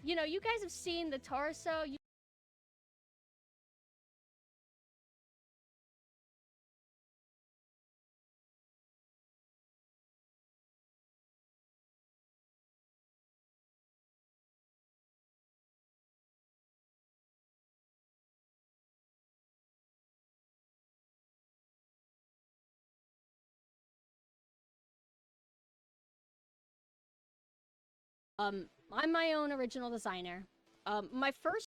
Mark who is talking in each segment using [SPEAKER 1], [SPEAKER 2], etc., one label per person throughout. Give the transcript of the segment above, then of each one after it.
[SPEAKER 1] you know, you guys have seen the torso. I'm my own original designer. My first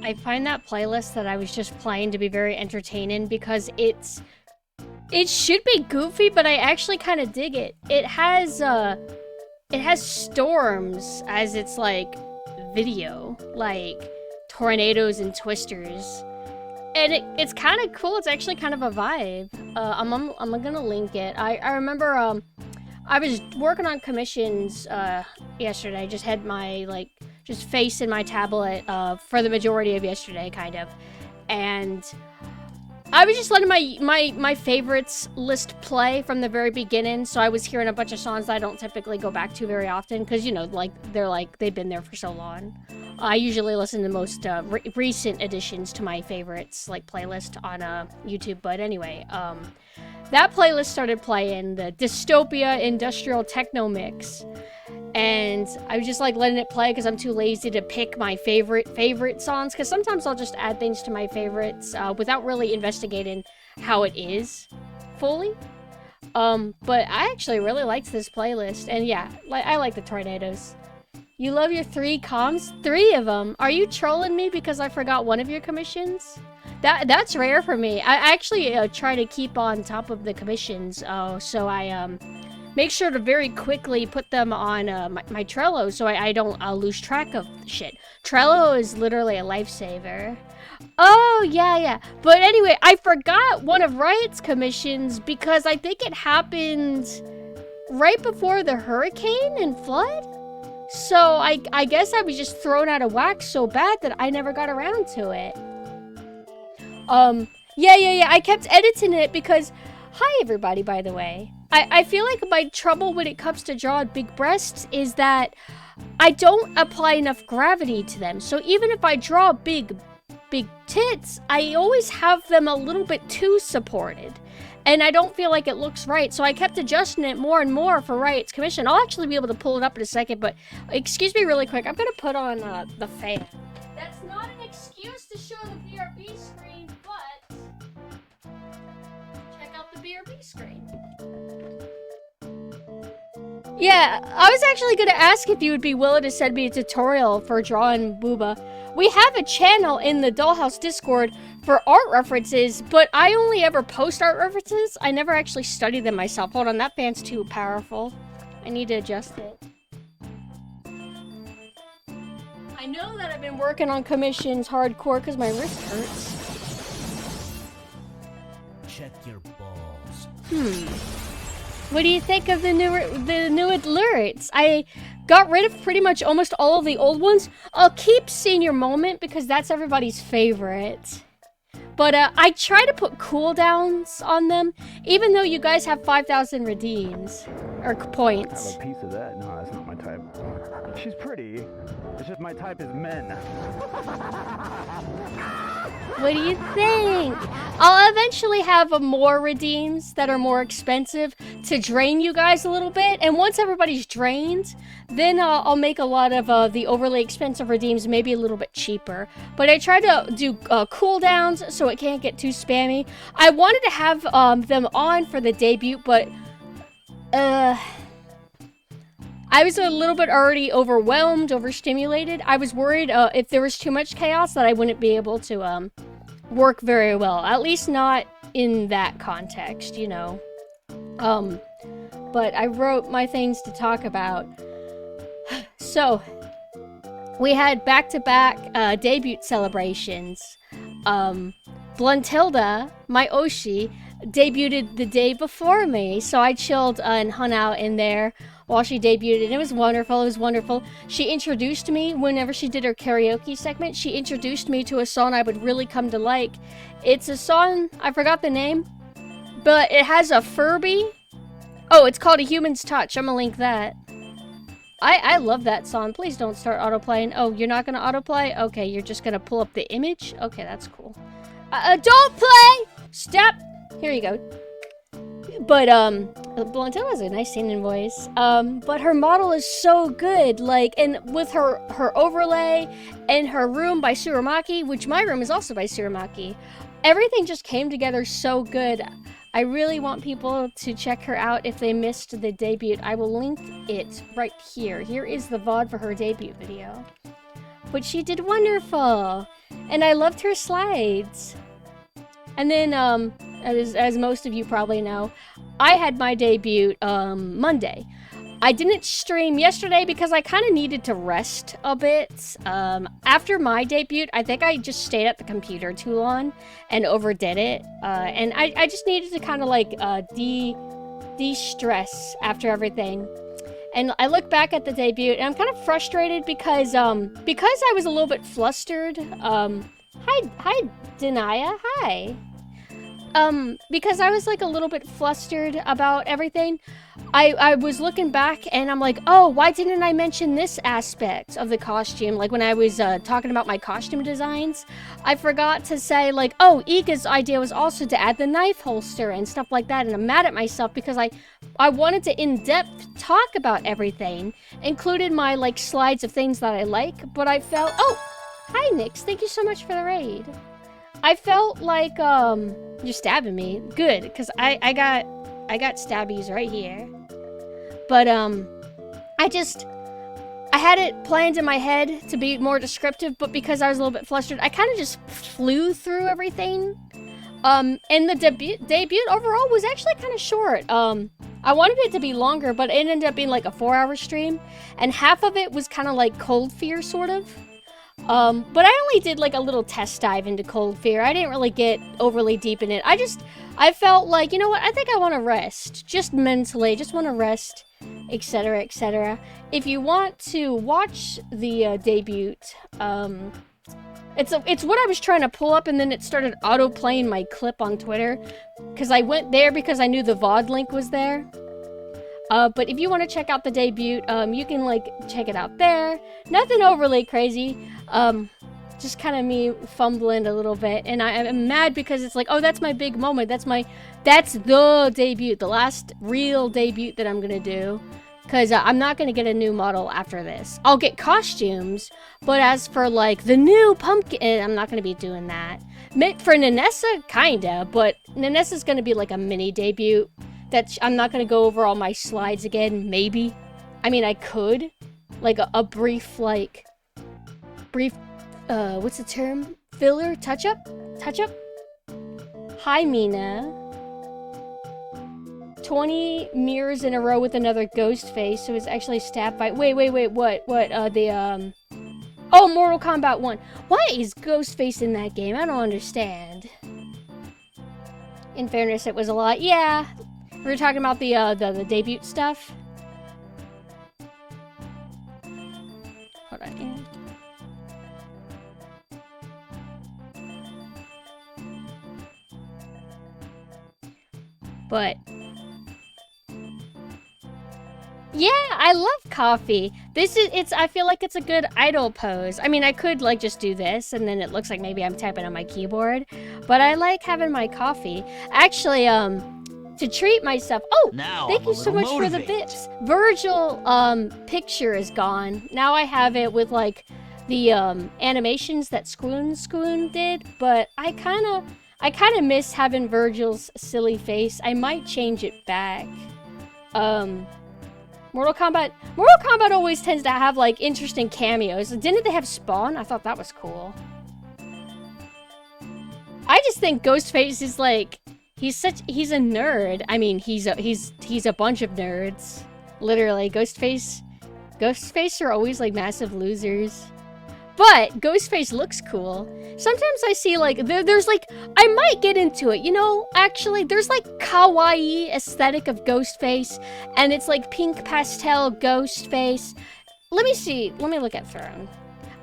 [SPEAKER 1] I find that playlist that I was just playing to be very entertaining because it should be goofy, but I actually kind of dig it. It has storms as its like video, like tornadoes and twisters. And it's kind of cool. It's actually kind of a vibe. I'm gonna link it. I remember I was working on commissions yesterday. I just had my like just face in my tablet for the majority of yesterday, kind of, and I was just letting my favorites list play from the very beginning. So I was hearing a bunch of songs that I don't typically go back to very often because you know like they've been there for so long. I usually listen to most recent additions to my favorites like playlist on YouTube. But anyway, that playlist started playing the Dystopia Industrial Techno Mix. and I was just like letting it play because I'm too lazy to pick my favorite songs, because sometimes I'll just add things to my favorites without really investigating how it is fully. But I actually really liked this playlist, and yeah, I like the tornadoes. You love your 3 comms? 3 of them? Are you trolling me because I forgot one of your commissions? That's rare for me. I actually try to keep on top of the commissions, so I make sure to very quickly put them on my Trello so I don't lose track of shit. Trello is literally a lifesaver. Oh, yeah. But anyway, I forgot one of Riot's commissions because I think it happened right before the hurricane and flood. So I guess I was just thrown out of whack so bad that I never got around to it. Yeah. I kept editing it because... Hi, everybody, by the way. I feel like my trouble when it comes to drawing big breasts is that I don't apply enough gravity to them. So even if I draw big tits, I always have them a little bit too supported. And I don't feel like it looks right, so I kept adjusting it more and more for Riot's commission. I'll actually be able to pull it up in a second, but excuse me really quick. I'm gonna put on the fan. That's not an excuse to show the BRB screen, but check out the BRB screen. Yeah, I was actually gonna ask if you would be willing to send me a tutorial for drawing Booba. We have a channel in the Dollhouse Discord for art references, but I only ever post art references. I never actually study them myself. Hold on, that fan's too powerful. I need to adjust it. I know that I've been working on commissions hardcore because my wrist hurts.
[SPEAKER 2] Check your balls.
[SPEAKER 1] What do you think of the new alerts? I got rid of pretty much almost all of the old ones. I'll keep Senior Moment because that's everybody's favorite. But I try to put cooldowns on them, even though you guys have 5,000 redeems or points.
[SPEAKER 3] I have a piece of that. No, that's not my type. She's pretty. It's just my type is men.
[SPEAKER 1] What do you think? I'll eventually have more redeems that are more expensive to drain you guys a little bit. And once everybody's drained, then I'll make a lot of the overly expensive redeems maybe a little bit cheaper. But I try to do cooldowns so it can't get too spammy. I wanted to have them on for the debut, but I was a little bit already overwhelmed, overstimulated. I was worried if there was too much chaos that I wouldn't be able to work very well. At least not in that context, you know. But I wrote my things to talk about. So, we had back-to-back debut celebrations. Bluntilda, my Oshi, debuted the day before me, so I chilled and hung out in there while she debuted, and it was wonderful. She introduced me, whenever she did her karaoke segment, she introduced me to a song I would really come to like. It's a song, I forgot the name, but it has a Furby. Oh, it's called A Human's Touch. I'm gonna link that. I love that song. Please don't start autoplaying. Oh, you're not gonna autoplay? Okay, you're just gonna pull up the image? Okay, that's cool. Don't play! Stop! Here you go. But, Bluntilda has a nice singing voice. But her model is so good, like, and with her overlay and her room by Tsurumaki, which my room is also by Tsurumaki, everything just came together so good. I really want people to check her out if they missed the debut. I will link it right here. Here is the VOD for her debut video. But she did wonderful, and I loved her slides. And then, as most of you probably know, I had my debut Monday. I didn't stream yesterday because I kind of needed to rest a bit. After my debut, I think I just stayed at the computer too long and overdid it. And I just needed to kind of like de-stress after everything. And I look back at the debut and I'm kind of frustrated because I was a little bit flustered. Hi, Denia, hi. because I was like a little bit flustered about everything, I was looking back and I'm like, oh, why didn't I mention this aspect of the costume? Like when I was talking about my costume designs, I forgot to say like, oh, Iga's idea was also to add the knife holster and stuff like that. And I'm mad at myself because I wanted to in-depth talk about everything, included my like slides of things that I like, but I felt, oh, hi Nix, thank you so much for the raid. I felt like, you're stabbing me. Good, because I got stabbies right here. But, I had it planned in my head to be more descriptive, but because I was a little bit flustered, I kind of just flew through everything. And the debut overall was actually kind of short. I wanted it to be longer, but it ended up being like a 4-hour stream, and half of it was kind of like Cold Fear, sort of. But I only did like a little test dive into Cold Fear. I didn't really get overly deep in it. I felt like, you know what, I think I want to rest. Just mentally, just want to rest, etc, etc. If you want to watch the debut, it's what I was trying to pull up and then it started auto-playing my clip on Twitter. Because I went there because I knew the VOD link was there. But if you want to check out the debut, you can like check it out there. Nothing overly crazy. Just kind of me fumbling a little bit, and I'm mad because it's like, oh, that's my big moment. That's the debut, the last real debut that I'm gonna do. Because I'm not gonna get a new model after this. I'll get costumes, but as for like the new pumpkin, I'm not gonna be doing that. For Nanessa, kinda, but Nanessa's gonna be like a mini debut. I'm not gonna go over all my slides again, maybe. I mean, I could. Like a brief, what's the term? Filler? Touch-up? Touch-up? Hi, Mina. 20 mirrors in a row with another ghost face, so it's actually stabbed by... Wait, what? Oh, Mortal Kombat 1. Why is Ghostface in that game? I don't understand. In fairness, it was a lot. Yeah. We were talking about the debut stuff. Hold on, yeah. But yeah, I love coffee. I feel like it's a good idle pose. I mean, I could like just do this and then it looks like maybe I'm typing on my keyboard, but I like having my coffee. Actually, to treat myself. Oh,
[SPEAKER 2] now
[SPEAKER 1] thank you so much for the bits. Virgil picture is gone. Now I have it with like the animations that Squoon did, but I kind of miss having Virgil's silly face. I might change it back. Mortal Kombat always tends to have like interesting cameos. Didn't they have Spawn? I thought that was cool. I just think Ghostface is like, he's a nerd. I mean, he's a bunch of nerds. Literally, Ghostface are always like massive losers. But Ghostface looks cool. Sometimes I see like, there's like, I might get into it, you know, actually, there's like kawaii aesthetic of Ghostface, and it's like pink pastel Ghostface. Let me see, let me look at Throne.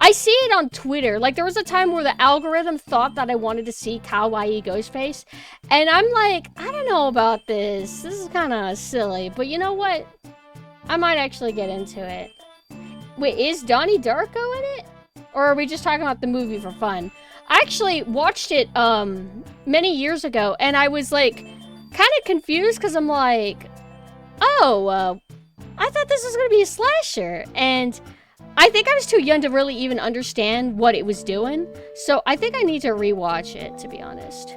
[SPEAKER 1] I see it on Twitter, like there was a time where the algorithm thought that I wanted to see kawaii Ghostface, and I'm like, I don't know about this is kind of silly, but you know what? I might actually get into it. Wait, is Donnie Darko in it? Or are we just talking about the movie for fun? I actually watched it many years ago, and I was like kind of confused because I'm like, oh, I thought this was gonna be a slasher, and I think I was too young to really even understand what it was doing. So I think I need to rewatch it, to be honest.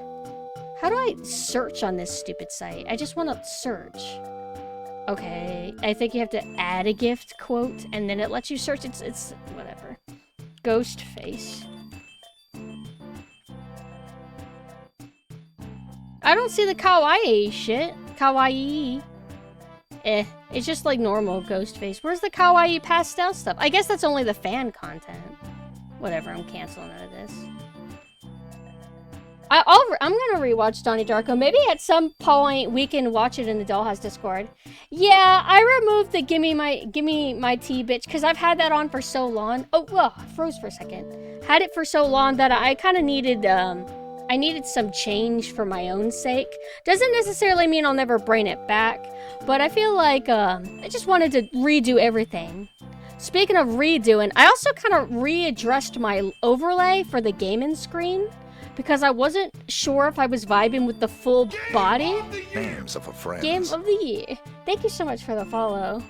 [SPEAKER 1] How do I search on this stupid site? I just want to search. Okay, I think you have to add a gift quote, and then it lets you search. It's whatever. Ghostface. I don't see the kawaii shit. Kawaii. It's just like normal Ghostface. Where's the kawaii pastel stuff? I guess that's only the fan content. Whatever, I'm canceling out of this. I'm gonna rewatch Donnie Darko. Maybe at some point we can watch it in the Dollhouse Discord. Yeah, I removed the gimme my tea bitch because I've had that on for so long. Oh, well, I froze for a second. Had it for so long that I kind of needed I needed some change for my own sake. Doesn't necessarily mean I'll never bring it back, but I feel like I just wanted to redo everything. Speaking of redoing, I also kind of readdressed my overlay for the gaming screen because I wasn't sure if I was vibing with the full body.
[SPEAKER 4] Names of a friend.
[SPEAKER 1] Game of the year. Thank you so much for the follow.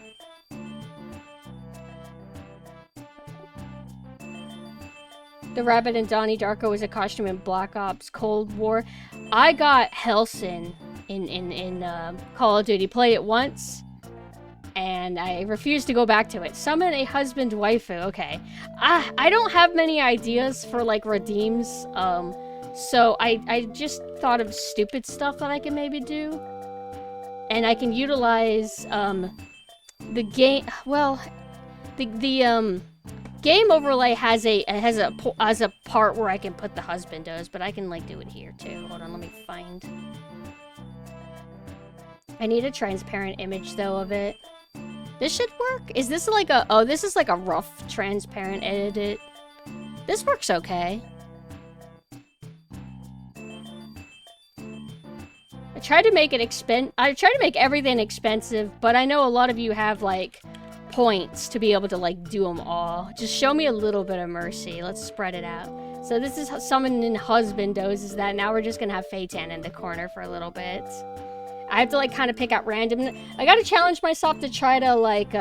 [SPEAKER 1] The Rabbit and Donnie Darko was a costume in Black Ops Cold War. I got Helson in Call of Duty. Played it once, and I refused to go back to it. Summon a husband waifu. Okay. I don't have many ideas for, like, redeems, so I just thought of stupid stuff that I can maybe do. And I can utilize, the game, well, the game overlay has a part where I can put the husbandos, but I can, like, do it here too. Hold on, let me find. I need a transparent image though of it. This should work. Is this like a, oh, this is like a rough transparent edit. This works okay. I tried to make everything expensive, but I know a lot of you have, like, points to be able to, like, do them all. Just show me a little bit of mercy. Let's spread it out. So this is summoning husbandos. Is that now we're just gonna have Feitan in the corner for a little bit. I have to, like, kind of pick out random. I gotta challenge myself to try to, like,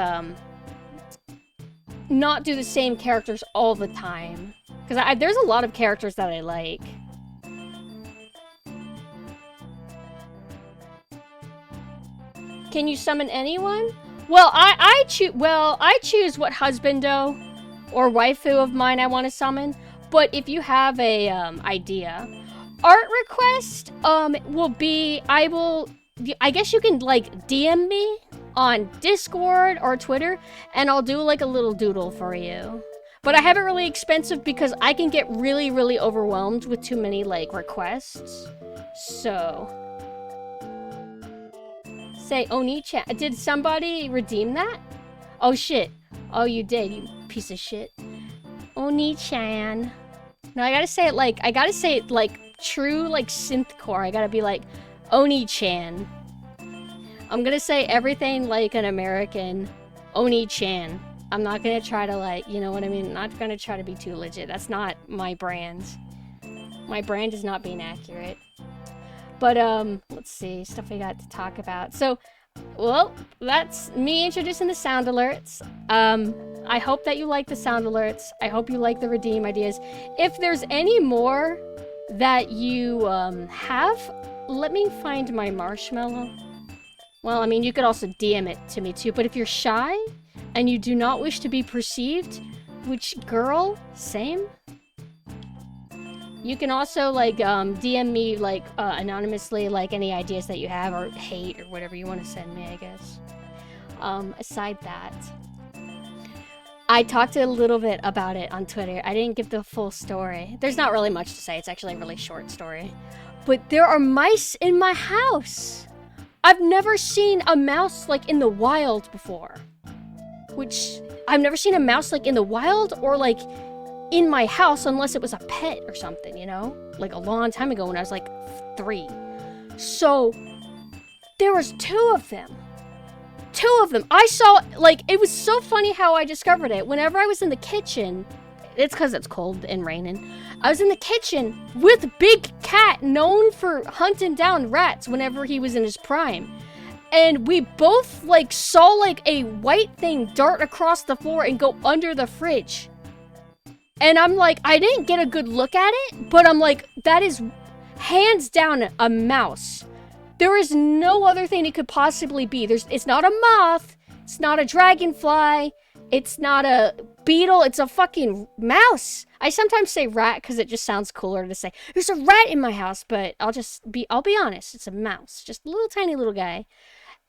[SPEAKER 1] not do the same characters all the time. Because there's a lot of characters that I like. Can you summon anyone? Well, I choose what husbando or waifu of mine I want to summon. But if you have a idea, art request will be, I guess you can, like, DM me on Discord or Twitter, and I'll do, like, a little doodle for you. But I have it really expensive because I can get really, really overwhelmed with too many, like, requests. So say Oni-chan. Did somebody redeem that? Oh shit. Oh, you did, you piece of shit. Oni-chan. No, I gotta say it like true, like, synthcore. I gotta be like, Oni-chan. I'm gonna say everything like an American. Oni-chan. I'm not gonna try to, like, you know what I mean? I'm not gonna try to be too legit. That's not my brand. My brand is not being accurate. But, let's see, stuff we got to talk about. So, well, that's me introducing the sound alerts. I hope that you like the sound alerts. I hope you like the redeem ideas. If there's any more that you, have, let me find my marshmallow. Well, I mean, you could also DM it to me too, but if you're shy and you do not wish to be perceived, which, girl, same. You can also, like, DM me, like, anonymously, like, any ideas that you have, or hate, or whatever you want to send me, I guess. Aside that, I talked a little bit about it on Twitter. I didn't give the full story. There's not really much to say. It's actually a really short story. But there are mice in my house! I've never seen a mouse, like, in the wild before. Which, I've never seen a mouse, like, in the wild, or, like, in my house, unless it was a pet or something, you know? Like, a long time ago when I was, like, 3. So, there was 2 of them. 2 of them. I saw, like, it was so funny how I discovered it. Whenever I was in the kitchen, it's because it's cold and raining. I was in the kitchen with Big Cat, known for hunting down rats whenever he was in his prime. And we both, like, saw, like, a white thing dart across the floor and go under the fridge. And I'm like, I didn't get a good look at it, but I'm like, that is hands down a mouse. There is no other thing it could possibly be. It's not a moth, it's not a dragonfly, it's not a beetle, it's a fucking mouse. I sometimes say rat because it just sounds cooler to say, there's a rat in my house, but I'll be honest, it's a mouse. Just a little tiny little guy.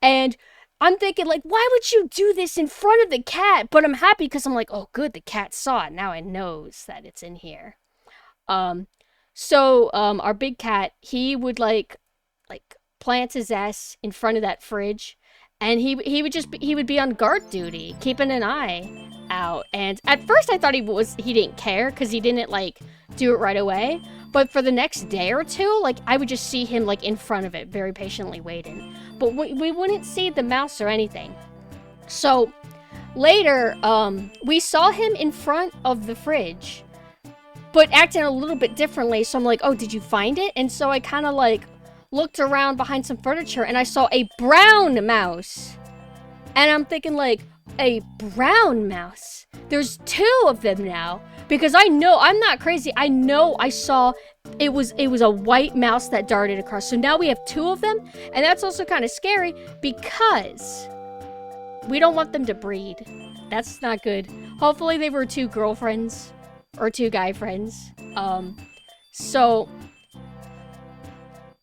[SPEAKER 1] And I'm thinking, like, why would you do this in front of the cat? But I'm happy because I'm like, oh, good, the cat saw it. Now it knows that it's in here. So our big cat, he would, like, plant his ass in front of that fridge. and he would be on guard duty, keeping an eye out. And at first I thought he didn't care because he didn't like do it right away. But for the next day or two, like I would just see him like in front of it, very patiently waiting. But we wouldn't see the mouse or anything. So later, we saw him in front of the fridge, but acting a little bit differently. So I'm like, oh, did you find it? And so I kind of like looked around behind some furniture and I saw a brown mouse. And I'm thinking like, a brown mouse? There's 2 of them now. Because I know, I'm not crazy. I know I saw it was a white mouse that darted across. So now we have 2 of them. And that's also kind of scary because we don't want them to breed. That's not good. Hopefully they were 2 girlfriends or 2 guy friends. So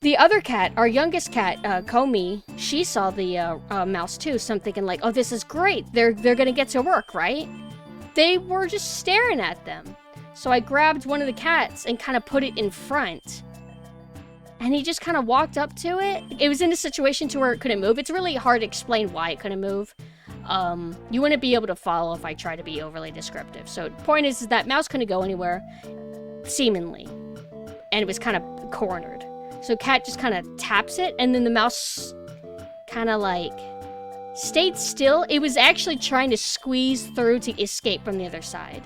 [SPEAKER 1] the other cat, our youngest cat, Comey, she saw the mouse too. So I'm thinking like, oh, this is great. They're gonna get to work, right? They were just staring at them. So I grabbed one of the cats and kind of put it in front. And he just kind of walked up to it. It was in a situation to where it couldn't move. It's really hard to explain why it couldn't move. You wouldn't be able to follow if I try to be overly descriptive. So the point is that mouse couldn't go anywhere, seemingly. And it was kind of cornered. So cat just kind of taps it, and then the mouse kind of like stayed still. It was actually trying to squeeze through to escape from the other side.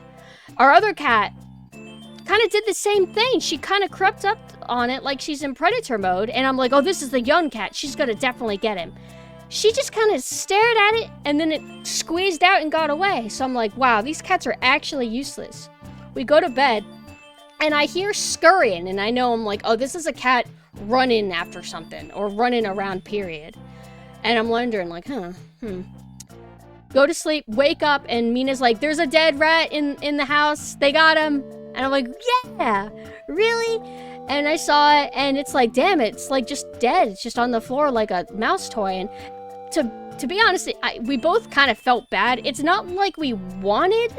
[SPEAKER 1] Our other cat kind of did the same thing. She kind of crept up on it like she's in predator mode. And I'm like, oh, this is the young cat. She's going to definitely get him. She just kind of stared at it and then it squeezed out and got away. So I'm like, wow, these cats are actually useless. We go to bed and I hear scurrying and I know I'm like, oh, this is a cat running after something or running around, period. And I'm wondering like, Go to sleep, wake up, and Mina's like, there's a dead rat in the house. They got him. And I'm like, yeah, really? And I saw it, and it's like, damn it, it's like just dead. It's just on the floor like a mouse toy. And to be honest, we both kind of felt bad. It's not like we wanted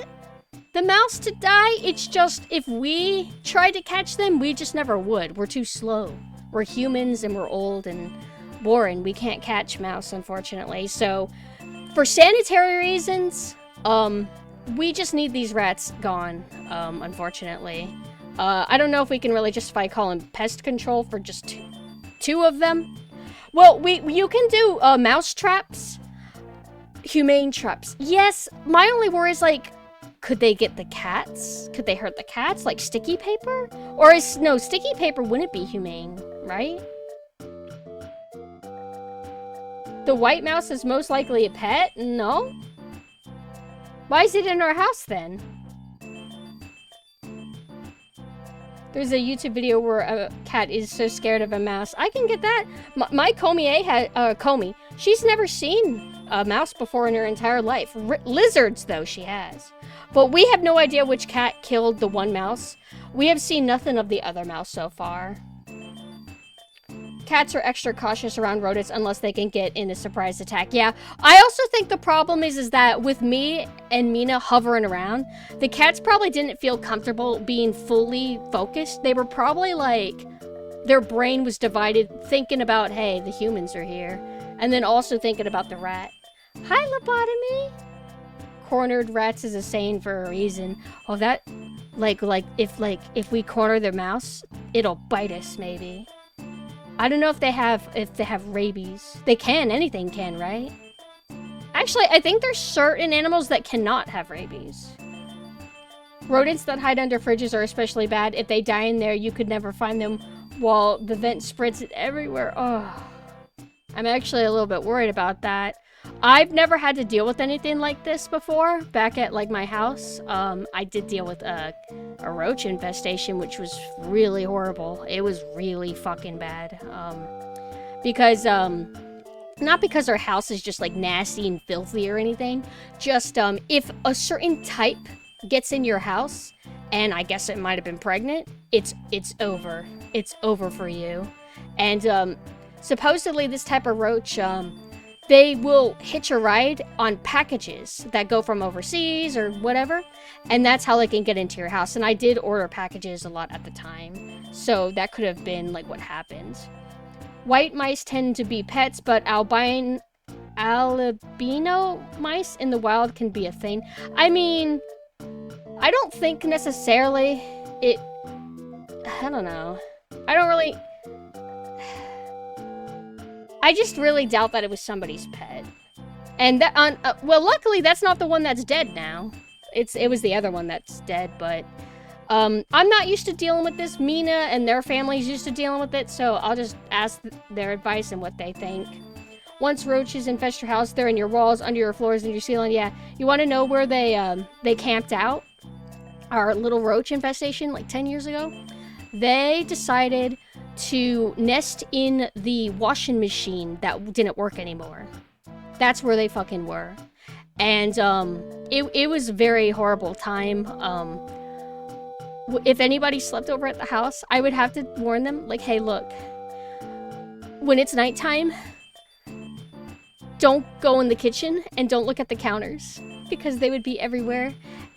[SPEAKER 1] the mouse to die. It's just if we tried to catch them, we just never would. We're too slow. We're humans, and we're old and boring. We can't catch mouse, unfortunately. So for sanitary reasons, we just need these rats gone, unfortunately. I don't know if we can really justify calling pest control for just two of them. Well, you can do mouse traps, humane traps. Yes, my only worry is like, could they get the cats? Could they hurt the cats? Like sticky paper? Or no, sticky paper wouldn't be humane, right? The white mouse is most likely a pet? No? Why is it in our house then? There's a YouTube video where a cat is so scared of a mouse. I can get that. My Comey, she's never seen a mouse before in her entire life. Lizards, though, she has. But we have no idea which cat killed the one mouse. We have seen nothing of the other mouse so far. Cats are extra cautious around rodents unless they can get in a surprise attack. Yeah, I also think the problem is that with me and Mina hovering around, the cats probably didn't feel comfortable being fully focused. They were probably like, their brain was divided thinking about, hey, the humans are here. And then also thinking about the rat. Hi, lobotomy. Cornered rats is a saying for a reason. Oh, that, if we corner their mouse, it'll bite us maybe. I don't know if they have rabies. They can. Anything can, right? Actually, I think there's certain animals that cannot have rabies. Rodents that hide under fridges are especially bad. If they die in there, you could never find them while the vent spreads it everywhere. Oh, I'm actually a little bit worried about that. I've never had to deal with anything like this before. Back at like my house, I did deal with a roach infestation, which was really horrible. It was really fucking bad. Because not because our house is just like nasty and filthy or anything. Just if a certain type gets in your house, and I guess it might have been pregnant, it's over. It's over for you. And supposedly this type of roach, they will hitch a ride on packages that go from overseas or whatever, and that's how they can get into your house. And I did order packages a lot at the time, so that could have been like what happened. White mice tend to be pets, but albino albino mice in the wild can be a thing. I mean, I don't think necessarily it... I don't know. I don't really... I just really doubt that it was somebody's pet. And that, well, luckily that's not the one that's dead now. It was the other one that's dead, but I'm not used to dealing with this. Mina and their family's used to dealing with it, so I'll just ask their advice and what they think. Once roaches infest your house, they're in your walls, under your floors, and your ceiling. Yeah, you want to know where they camped out? Our little roach infestation, like 10 years ago. They decided to nest in the washing machine that didn't work anymore. That's where they fucking were. And it was a very horrible time. If anybody slept over at the house, I would have to warn them, like, hey, look, when it's nighttime, don't go in the kitchen and don't look at the counters, because they would be everywhere.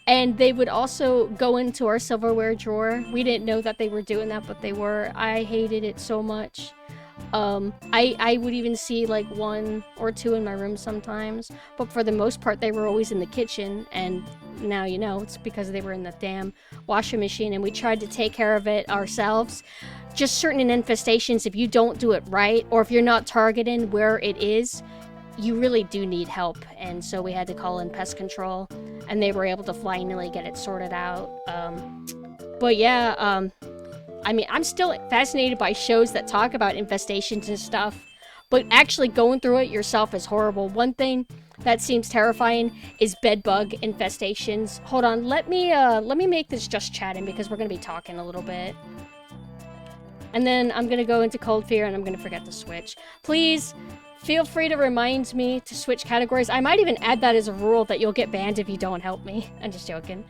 [SPEAKER 1] And they would also go into our silverware drawer. We didn't know that they were doing that, but they were. I hated it so much. I would even see like 1 or 2 in my room sometimes, but for the most part they were always in the kitchen, and now you know it's because they were in the damn washing machine, and we tried to take care of it ourselves. Just certain infestations, if you don't do it right, or if you're not targeting where it is, you really do need help, and so we had to call in pest control, and they were able to finally get it sorted out. But yeah, I mean, I'm still fascinated by shows that talk about infestations and stuff, but actually going through it yourself is horrible. One thing that seems terrifying is bedbug infestations. Hold on, let me make this just chatting, because we're gonna be talking a little bit. And then I'm gonna go into cold fear, and I'm gonna forget to switch. Please, feel free to remind me to switch categories. I might even add that as a rule that you'll get banned if you don't help me. I'm just joking.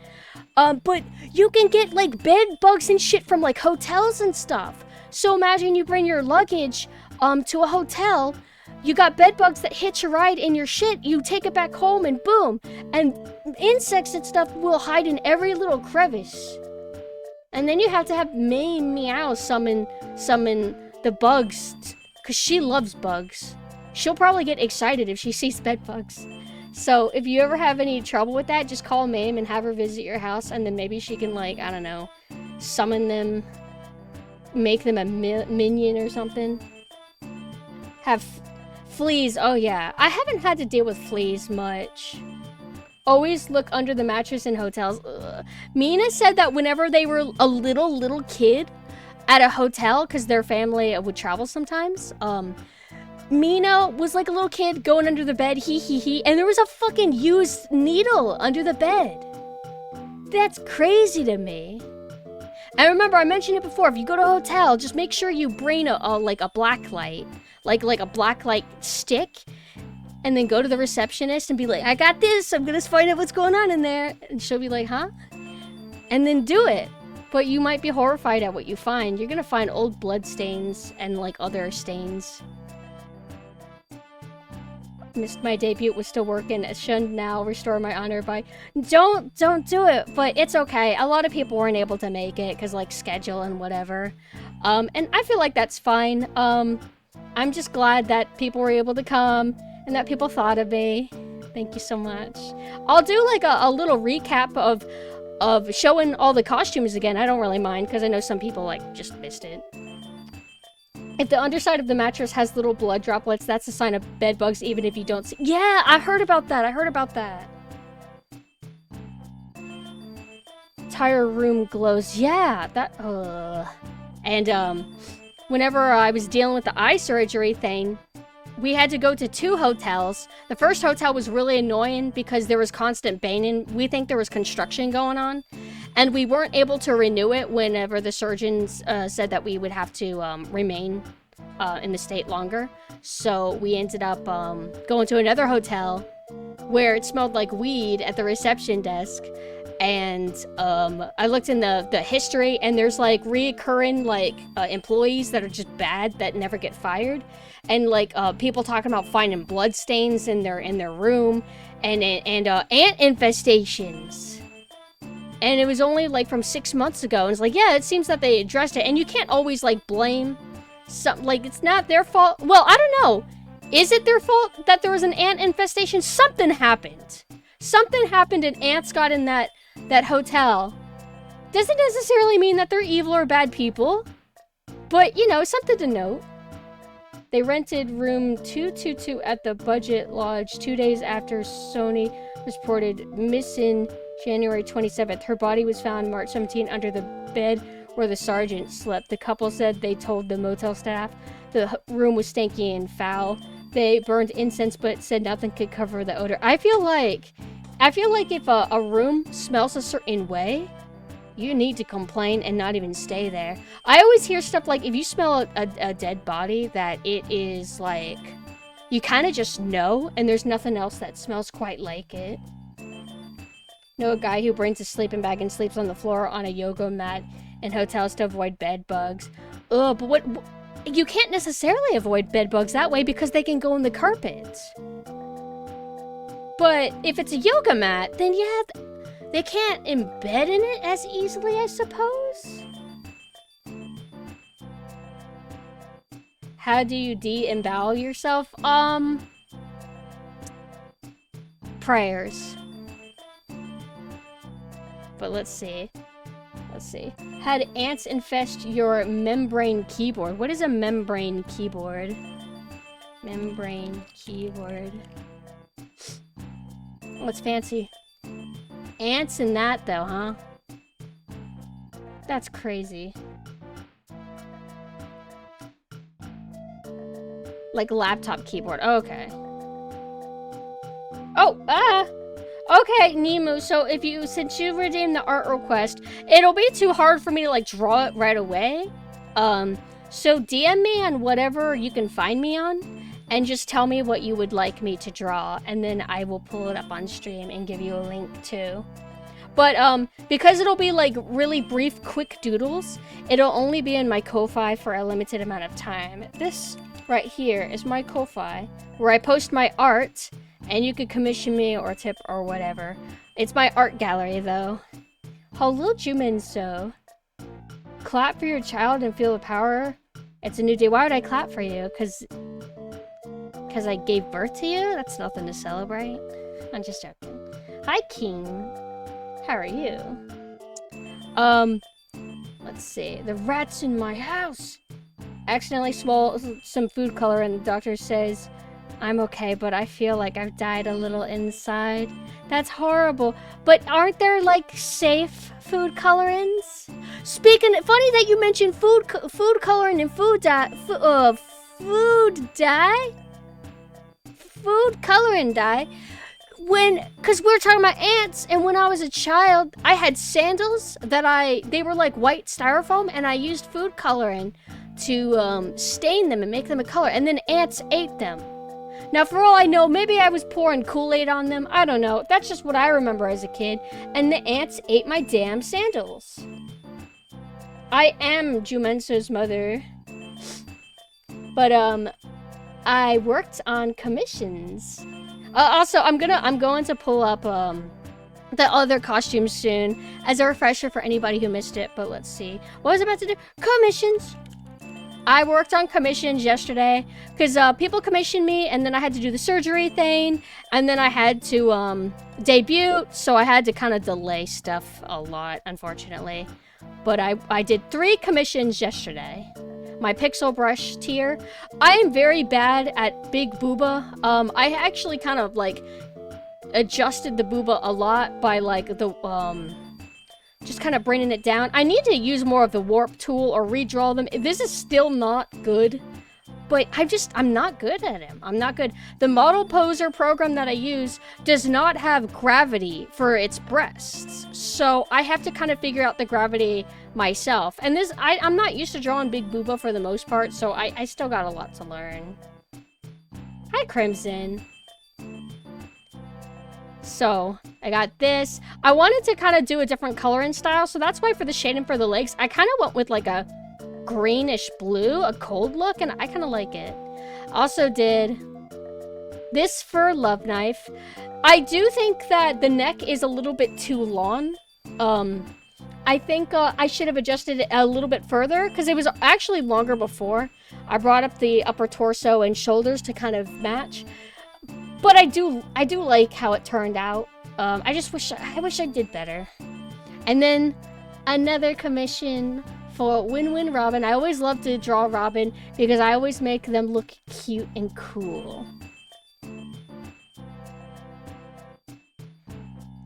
[SPEAKER 1] But you can get, like, bed bugs and shit from, like, hotels and stuff. So imagine you bring your luggage, to a hotel, you got bed bugs that hitch a ride in your shit, you take it back home, and boom. And insects and stuff will hide in every little crevice. And then you have to have Meow summon the bugs, because she loves bugs. She'll probably get excited if she sees bed bugs. So if you ever have any trouble with that, just call Mame and have her visit your house, and then maybe she can, like, I don't know, summon them, make them a minion or something. Have fleas. Oh yeah, I haven't had to deal with fleas much. Always look under the mattress in hotels. Ugh. Mina said that whenever they were a little kid at a hotel, because their family would travel sometimes, Mina was like a little kid going under the bed, and there was a fucking used needle under the bed. That's crazy to me. And remember, I mentioned it before, if you go to a hotel, just make sure you bring like a black light, like a black light stick, and then go to the receptionist and be like, I got this, I'm gonna find out what's going on in there. And she'll be like, huh? And then do it. But you might be horrified at what you find. You're gonna find old blood stains and like other stains. Missed my debut, was still working. Should now restore my honor by... Don't do it, but it's okay. A lot of people weren't able to make it because, like, schedule and whatever. And I feel like that's fine. I'm just glad that people were able to come and that people thought of me. Thank you so much. I'll do, like, a little recap of showing all the costumes again. I don't really mind because I know some people, like, just missed it. If the underside of the mattress has little blood droplets, that's a sign of bed bugs, even if you don't see... Yeah, I heard about that. Entire room glows. Yeah, that... And, whenever I was dealing with the eye surgery thing, we had to go to 2 hotels. The first hotel was really annoying because there was constant banging. We think there was construction going on. And we weren't able to renew it whenever the surgeons said that we would have to remain in the state longer. So we ended up going to another hotel where it smelled like weed at the reception desk. And I looked in the history, and there's like reoccurring like employees that are just bad that never get fired. And like people talking about finding blood stains in their room and ant infestations. And it was only, like, from 6 months ago. And it's like, yeah, it seems that they addressed it. And you can't always, like, blame some... Like, it's not their fault. Well, I don't know. Is it their fault that there was an ant infestation? Something happened. Something happened and ants got in that hotel. Doesn't necessarily mean that they're evil or bad people. But, you know, something to note. They rented room 222 at the Budget Lodge 2 days after Sony was reported missing January 27th. Her body was found March 17 under the bed where the sergeant slept. The couple said they told the motel staff the room was stinky and foul. They burned incense but said nothing could cover the odor. I feel like if a room smells a certain way, you need to complain and not even stay there. I always hear stuff like if you smell a dead body that it is like, you kind of just know and there's nothing else that smells quite like it. Know a guy who brings a sleeping bag and sleeps on the floor on a yoga mat in hotels to avoid bed bugs. Ugh, but what you can't necessarily avoid bed bugs that way because they can go in the carpet. But if it's a yoga mat, then yeah, they can't embed in it as easily, I suppose. How do you de-embowel yourself? Prayers. But let's see. Had ants infest your membrane keyboard. What is a membrane keyboard? Membrane keyboard. Oh, it's fancy. Ants in that, though, huh? That's crazy. Like laptop keyboard. Okay. Oh, okay, Nemu, so since you redeemed the art request, it'll be too hard for me to, like, draw it right away. So DM me on whatever you can find me on, and just tell me what you would like me to draw, and then I will pull it up on stream and give you a link too. But, because it'll be, like, really brief, quick doodles, it'll only be in my Ko-Fi for a limited amount of time. This right here is my Ko-Fi, where I post my art, and you could commission me or tip or whatever. It's my art gallery, though. Hello, Juminso. Clap for your child and feel the power. It's a new day. Why would I clap for you? Because I gave birth to you? That's nothing to celebrate. I'm just joking. Hi, King. How are you? Let's see. The rat's in my house. Accidentally swallowed some food color and the doctor says I'm okay, but I feel like I've died a little inside. That's horrible. But aren't there, like, safe food colorants? Funny that you mentioned food coloring and food coloring dye. Cause we were talking about ants, and when I was a child, I had sandals that they were like white styrofoam, and I used food coloring to stain them and make them a color, and then ants ate them. Now, for all I know, maybe I was pouring Kool-Aid on them. I don't know. That's just what I remember as a kid. And the ants ate my damn sandals. I am Jumenso's mother. But, I worked on commissions. Also, I'm going to pull up, the other costumes soon as a refresher for anybody who missed it. But let's see. What was I about to do? Commissions! I worked on commissions yesterday because people commissioned me, and then I had to do the surgery thing, and then I had to debut, so I had to kind of delay stuff a lot, unfortunately. But I did 3 commissions yesterday. My pixel brush tier. I am very bad at big booba. I actually kind of like adjusted the booba a lot by like the just kind of bringing it down. I need to use more of the warp tool or redraw them. This is still not good, but I'm not good at him. I'm not good. The model poser program that I use does not have gravity for its breasts, so I have to kind of figure out the gravity myself. And I'm not used to drawing big booba for the most part, so I still got a lot to learn. Hi, Crimson. So, I got this. I wanted to kind of do a different coloring style, so that's why for the shading for the legs, I kind of went with like a greenish blue, a cold look, and I kind of like it. Also did this for Love Knife. I do think that the neck is a little bit too long. I think I should have adjusted it a little bit further because it was actually longer before. I brought up the upper torso and shoulders to kind of match. But I do like how it turned out. I just wish I did better. And then another commission for Win-Win Robin. I always love to draw Robin because I always make them look cute and cool.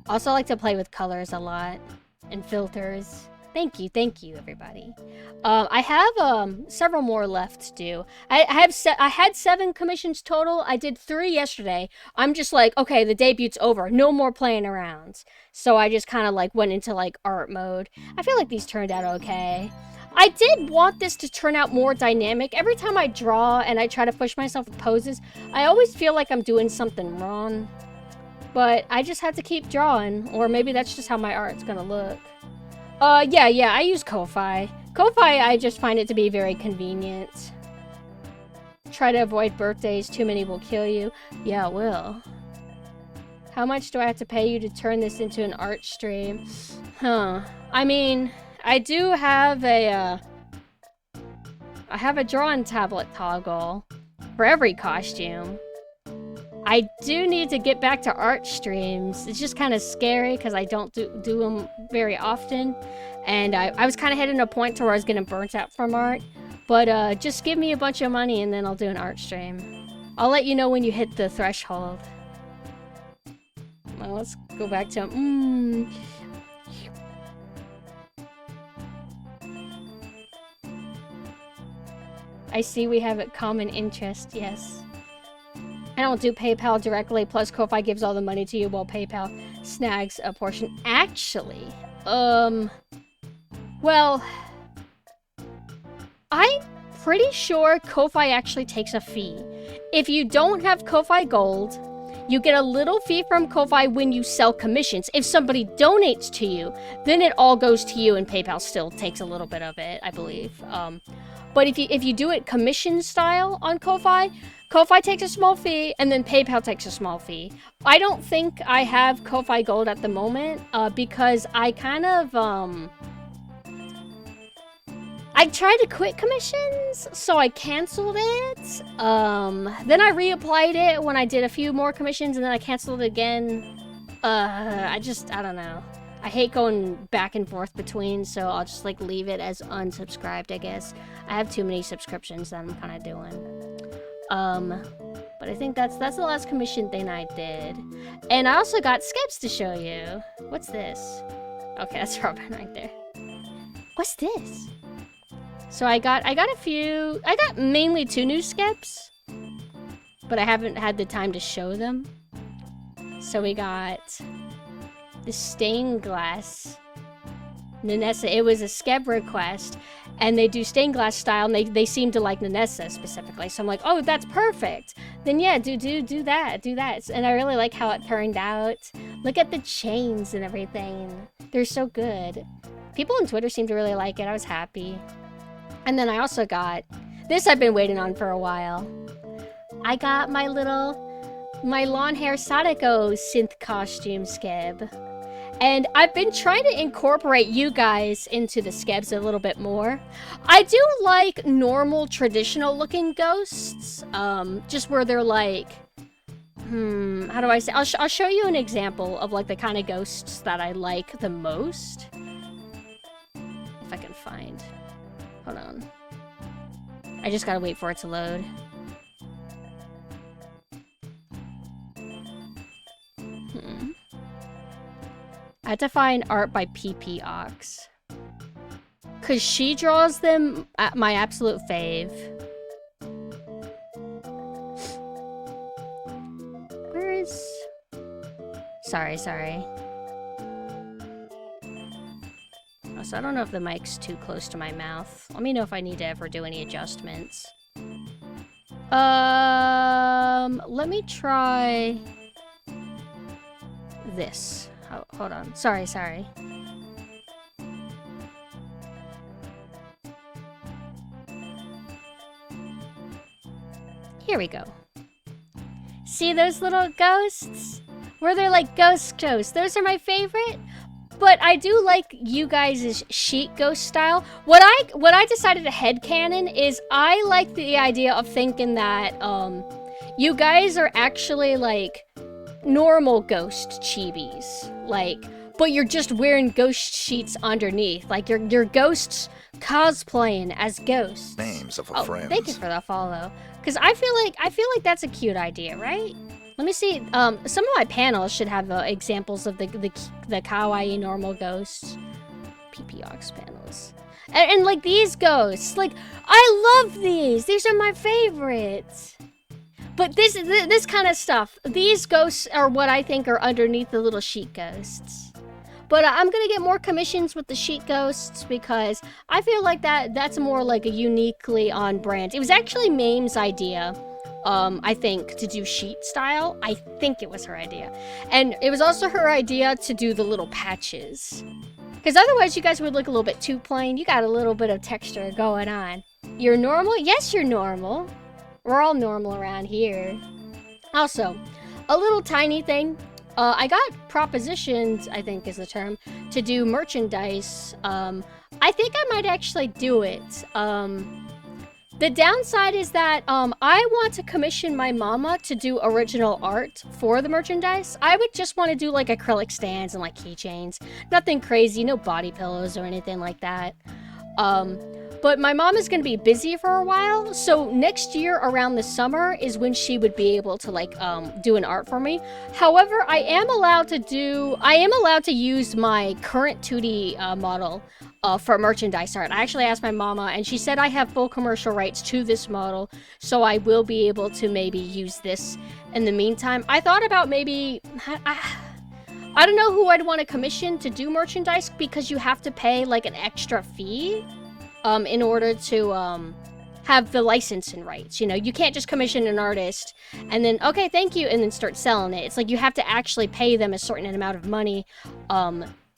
[SPEAKER 1] Also, I like to play with colors a lot and filters. Thank you, everybody. I have several more left to do. I had 7 commissions total. I did 3 yesterday. I'm just like, okay, the debute's over. No more playing around. So I just kind of like went into like art mode. I feel like these turned out okay. I did want this to turn out more dynamic. Every time I draw and I try to push myself with poses, I always feel like I'm doing something wrong. But I just have to keep drawing, or maybe that's just how my art's gonna look. Yeah, I use Ko-Fi. Ko-Fi, I just find it to be very convenient. Try to avoid birthdays, too many will kill you. Yeah, it will. How much do I have to pay you to turn this into an art stream? Huh. I mean, I do have a, I have a drawing tablet toggle for every costume. I do need to get back to art streams. It's just kind of scary because I don't do them very often. And I was kind of heading to a point to where I was getting burnt out from art. But just give me a bunch of money and then I'll do an art stream. I'll let you know when you hit the threshold. Well, let's go back to... I see we have a common interest, yes. I don't do PayPal directly, plus Ko-Fi gives all the money to you while PayPal snags a portion. Actually, well, I'm pretty sure Ko-Fi actually takes a fee. If you don't have Ko-Fi Gold, you get a little fee from Ko-Fi when you sell commissions. If somebody donates to you, then it all goes to you and PayPal still takes a little bit of it, I believe. But if you do it commission style on Ko-Fi, Ko-Fi takes a small fee, and then PayPal takes a small fee. I don't think I have Ko-Fi Gold at the moment, because I kind of, I tried to quit commissions, so I canceled it. Then I reapplied it when I did a few more commissions, and then I canceled it again. I don't know. I hate going back and forth between, so I'll just, like, leave it as unsubscribed, I guess. I have too many subscriptions that I'm kind of doing. But I think that's the last commission thing I did. And I also got Skeps to show you. What's this? Okay, that's Robin right there. What's this? So I got a few, I got mainly 2 new Skeps, but I haven't had the time to show them. So we got the stained glass Nanessa. It was a Skeb request, and they do stained glass style, and they seem to like Nanessa specifically. So I'm like, oh, that's perfect. Then yeah, do that. And I really like how it turned out. Look at the chains and everything. They're so good. People on Twitter seem to really like it. I was happy. And then I also got this. I've been waiting on for a while. I got my lawn hair Sadako synth costume Skeb. And I've been trying to incorporate you guys into the Skebs a little bit more. I do like normal, traditional-looking ghosts. Just where they're like... how do I say? I'll show you an example of, like, the kind of ghosts that I like the most. If I can find... Hold on. I just gotta wait for it to load. I had to find art by PP Ox. Cause she draws them at my absolute fave. Where is... Sorry. Oh, so I don't know if the mic's too close to my mouth. Let me know if I need to ever do any adjustments. Let me try... this. Oh, hold on. Sorry. Here we go. See those little ghosts? Where they're like ghosts. Those are my favorite. but I do like you guys' sheet ghost style. What I decided to headcanon is I like the idea of thinking that you guys are actually like normal ghost chibis, like, but you're just wearing ghost sheets underneath, like you're ghosts cosplaying as ghosts.
[SPEAKER 4] Names of
[SPEAKER 1] Oh,
[SPEAKER 4] friends.
[SPEAKER 1] thank you for the follow. Because I feel like that's a cute idea, right? Let me see. Some of my panels should have examples of the kawaii normal ghosts. PPOX panels. And like these ghosts, like I love these. These are my favorites. But this kind of stuff, these ghosts are what I think are underneath the little sheet ghosts. But I'm gonna get more commissions with the sheet ghosts because I feel like that's more like a uniquely on brand. It was actually Mame's idea, I think, to do sheet style. I think it was her idea. And it was also her idea to do the little patches. Because otherwise you guys would look a little bit too plain. You got a little bit of texture going on. You're normal? Yes, you're normal. We're all normal around here. Also, a little tiny thing. I got propositioned, I think is the term, to do merchandise. I think I might actually do it. The downside is that I want to commission my mama to do original art for the merchandise. I would just want to do like acrylic stands and like keychains. Nothing crazy, no body pillows or anything like that. But my mom is going to be busy for a while, so next year around the summer is when she would be able to like do an art for me. However, I am allowed to use my current 2D model for merchandise art. I actually asked my mama, and she said I have full commercial rights to this model, so I will be able to maybe use this in the meantime. I thought about maybe I don't know who I'd want to commission to do merchandise because you have to pay like an extra fee. In order to have the licensing rights. You know, you can't just commission an artist and then, okay, thank you, and then start selling it. It's like you have to actually pay them a certain amount of money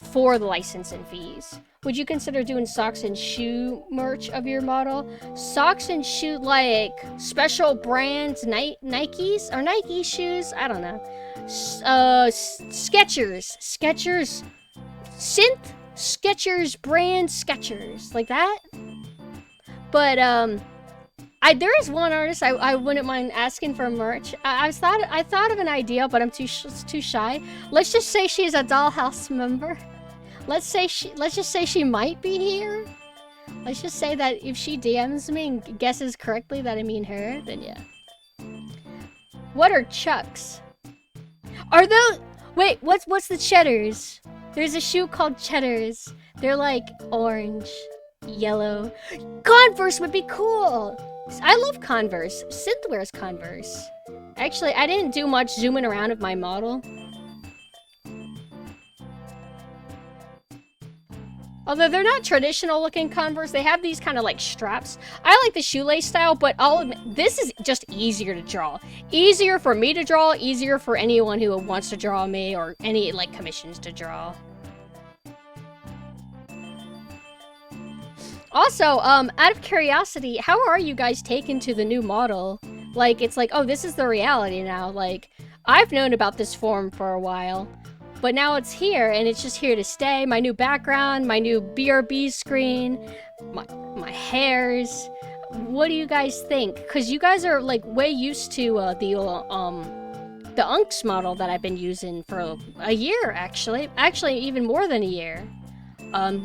[SPEAKER 1] for the licensing fees. Would you consider doing socks and shoe merch of your model? Socks and shoe, like special brands, Nikes or Nike shoes? I don't know. Skechers. Synth? Skechers brand Skechers, like that. But there is one artist I wouldn't mind asking for merch. I thought of an idea, but I'm too shy. Let's just say she's a Dollhouse member. Let's just say she might be here. Let's just say that if she DMs me and guesses correctly that I mean her, then yeah. What are Chucks? Are those? Wait, what's the Cheddars? There's a shoe called Cheddars. They're like orange, yellow. Converse would be cool. I love Converse. Synth wears Converse. Actually, I didn't do much zooming around of my model. Although they're not traditional looking Converse, they have these kind of like straps. I like the shoelace style, but this is just easier to draw. Easier for me to draw, easier for anyone who wants to draw me or any like commissions to draw. Also, out of curiosity, how are you guys taken to the new model? Like, it's like, oh, this is the reality now. Like, I've known about this form for a while. But now it's here, and it's just here to stay. My new background, my new BRB screen, my hairs. What do you guys think? Because you guys are, like, way used to the Unks model that I've been using for a year, actually. Actually, even more than a year.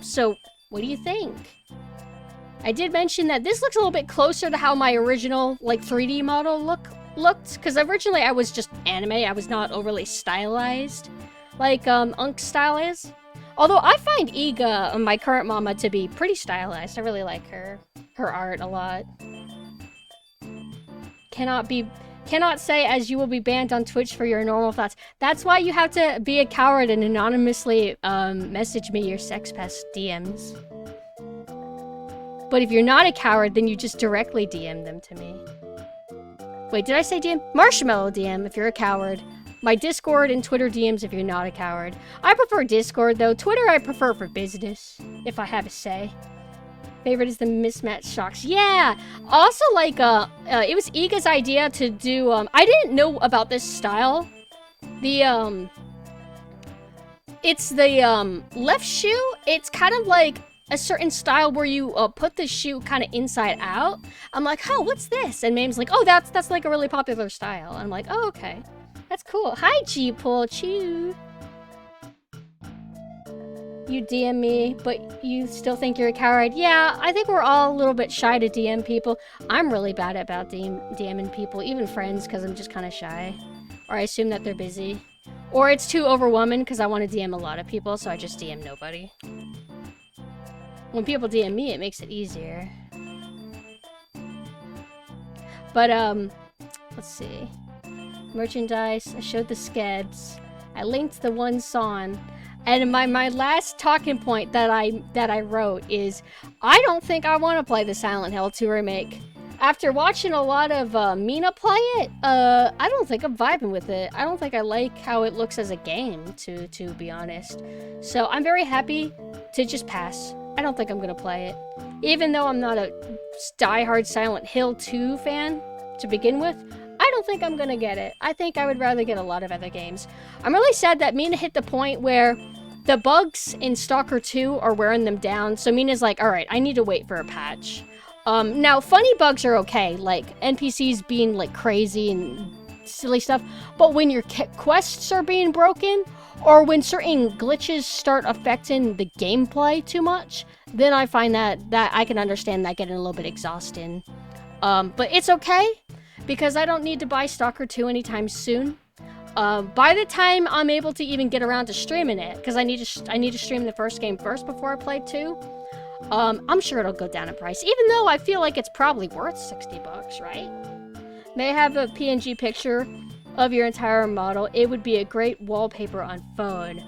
[SPEAKER 1] So, what do you think? I did mention that this looks a little bit closer to how my original, like, 3D model looked. Because originally I was just anime. I was not overly stylized. Like Unk style is. Although I find Iga, my current mama, to be pretty stylized. I really like her art a lot. Cannot say as you will be banned on Twitch for your normal thoughts. That's why you have to be a coward and anonymously message me your sex pest DMs. But if you're not a coward, then you just directly DM them to me. Wait, did I say DM? Marshmallow DM if you're a coward. My Discord and Twitter DMs if you're not a coward. I prefer Discord though. Twitter I prefer for business, if I have a say. Favorite is the mismatched socks. Yeah! Also, like, it was Iga's idea to do, I didn't know about this style. It it's the left shoe. It's kind of like a certain style where you put the shoe kind of inside out. I'm like, oh, what's this? And Mame's like, oh, that's like a really popular style. I'm like, oh, okay, that's cool. Hi, G-Pull, chew. You DM me, but you still think you're a coward. Yeah, I think we're all a little bit shy to DM people. I'm really bad about DMing people, even friends, because I'm just kind of shy. Or I assume that they're busy. Or it's too overwhelming because I want to DM a lot of people, so I just DM nobody. When people DM me, it makes it easier. But, let's see. Merchandise, I showed the skebs. I linked the one song. And my last talking point that I wrote is, I don't think I want to play the Silent Hill 2 remake. After watching a lot of Mina play it, I don't think I'm vibing with it. I don't think I like how it looks as a game, to be honest. So I'm very happy to just pass. I don't think I'm gonna play it. Even though I'm not a diehard Silent Hill 2 fan to begin with, I don't think I'm gonna get it. I think I would rather get a lot of other games. I'm really sad that Mina hit the point where the bugs in Stalker 2 are wearing them down, so Mina's like, alright, I need to wait for a patch. Now, funny bugs are okay, like NPCs being like crazy and silly stuff, but when your quests are being broken, or when certain glitches start affecting the gameplay too much, then I find that I can understand that getting a little bit exhausting. But it's okay, because I don't need to buy Stalker 2 anytime soon. By the time I'm able to even get around to streaming it, because I need to stream the first game first before I play 2, I'm sure it'll go down in price, even though I feel like it's probably worth $60, right? May I have a PNG picture of your entire model? It would be a great wallpaper on phone.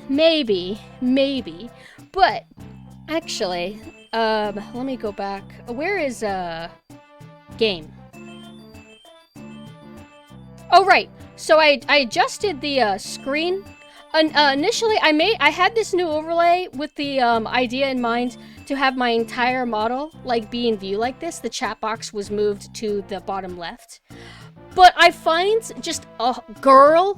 [SPEAKER 1] Maybe. But, actually, let me go back. Where is, game? Oh, right. So I adjusted the, screen. Initially, I had this new overlay with the, idea in mind to have my entire model, like, be in view like this. The chat box was moved to the bottom left. But I find just a girl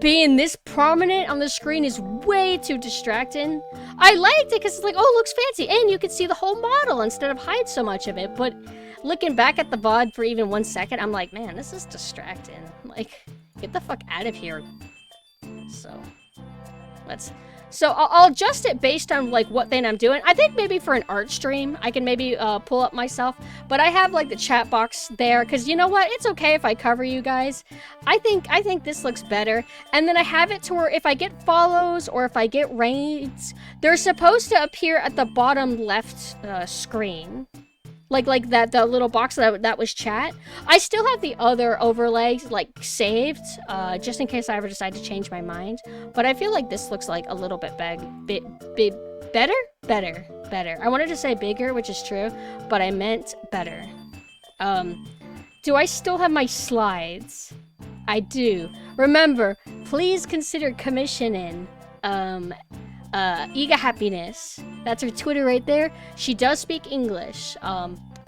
[SPEAKER 1] being this prominent on the screen is way too distracting. I liked it because it's like, oh, it looks fancy, and you can see the whole model instead of hide so much of it. But looking back at the VOD for even 1 second, I'm like, man, this is distracting. Like, get the fuck out of here. So I'll adjust it based on like what thing I'm doing. I think maybe for an art stream, I can maybe pull up myself. But I have like the chat box there, because you know what? It's okay if I cover you guys. I think this looks better. And then I have it to where if I get follows or if I get raids, they're supposed to appear at the bottom left screen. Like that the little box that was chat. I still have the other overlays like saved, just in case I ever decide to change my mind. But I feel like this looks like a little bit better. I wanted to say bigger, which is true, but I meant better. Do I still have my slides? I do. Remember, please consider commissioning Iga Happiness. That's her Twitter right there. She does speak English.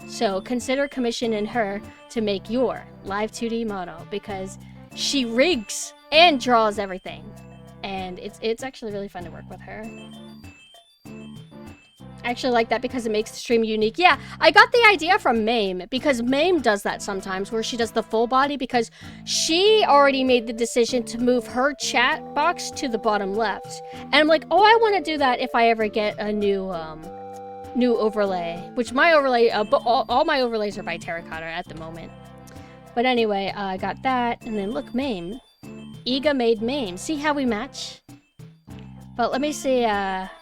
[SPEAKER 1] So consider commissioning her to make your live 2D model, because she rigs and draws everything. And it's actually really fun to work with her. I actually like that because it makes the stream unique. Yeah, I got the idea from Mame, because Mame does that sometimes, where she does the full body, because she already made the decision to move her chat box to the bottom left. And I'm like, oh, I want to do that if I ever get a new overlay. Which my overlay, all my overlays are by Terracotta at the moment. But anyway, I got that, and then look, Mame. Iga made Mame. See how we match? But let me see,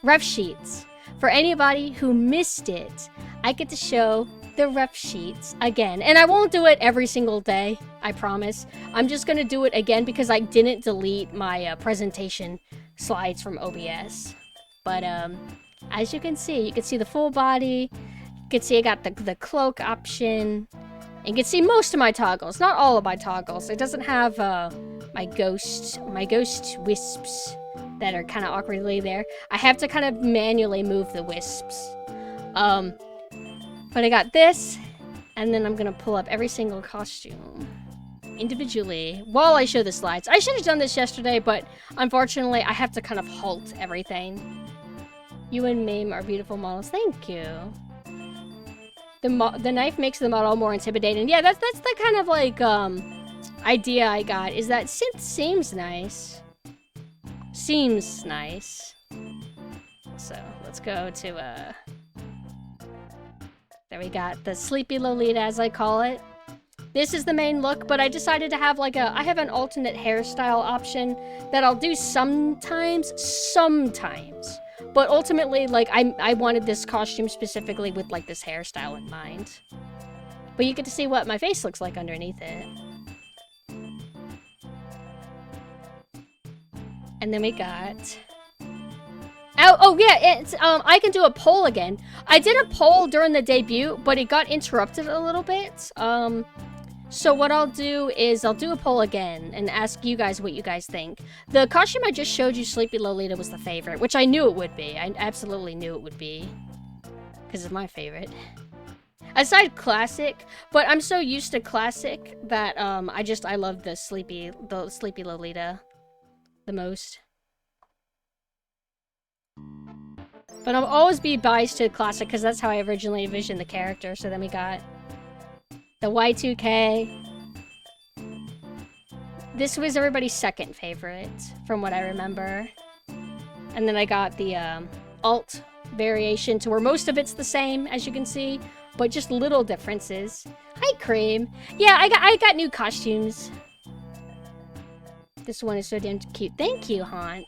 [SPEAKER 1] ref sheets. For anybody who missed it, I get to show the ref sheets again. And I won't do it every single day, I promise. I'm just gonna do it again because I didn't delete my presentation slides from OBS. But as you can see the full body. You can see I got the cloak option. And you can see most of my toggles, not all of my toggles. It doesn't have my ghost wisps that are kind of awkwardly there. I have to kind of manually move the wisps. But I got this, and then I'm gonna pull up every single costume. individually while I show the slides. I should have done this yesterday, but unfortunately, I have to kind of halt everything. You and Mame are beautiful models. Thank you. The knife makes the model more intimidating. Yeah, that's the kind of like idea I got. Is that synth seems nice. Seems nice. So let's go to there we got the Sleepy Lolita, as I call it. This is the main look, but I decided to have like I have an alternate hairstyle option that I'll do sometimes. But ultimately, like, I wanted this costume specifically with, like, this hairstyle in mind. But you get to see what my face looks like underneath it. And then we got... Oh yeah, it's, I can do a poll again. I did a poll during the debut, but it got interrupted a little bit. So what I'll do is I'll do a poll again and ask you guys what you guys think. The costume I just showed you, Sleepy Lolita, was the favorite, which I knew it would be. I absolutely knew it would be. Because it's my favorite. Aside classic, but I'm so used to classic that I love the Sleepy Lolita the most. But I'll always be biased to classic because that's how I originally envisioned the character. So then we got the Y2K. This was everybody's second favorite, from what I remember. And then I got the alt variation to where most of it's the same, as you can see, but just little differences. Hi, Cream. Yeah, I got new costumes. This one is so damn cute. Thank you, Haunt.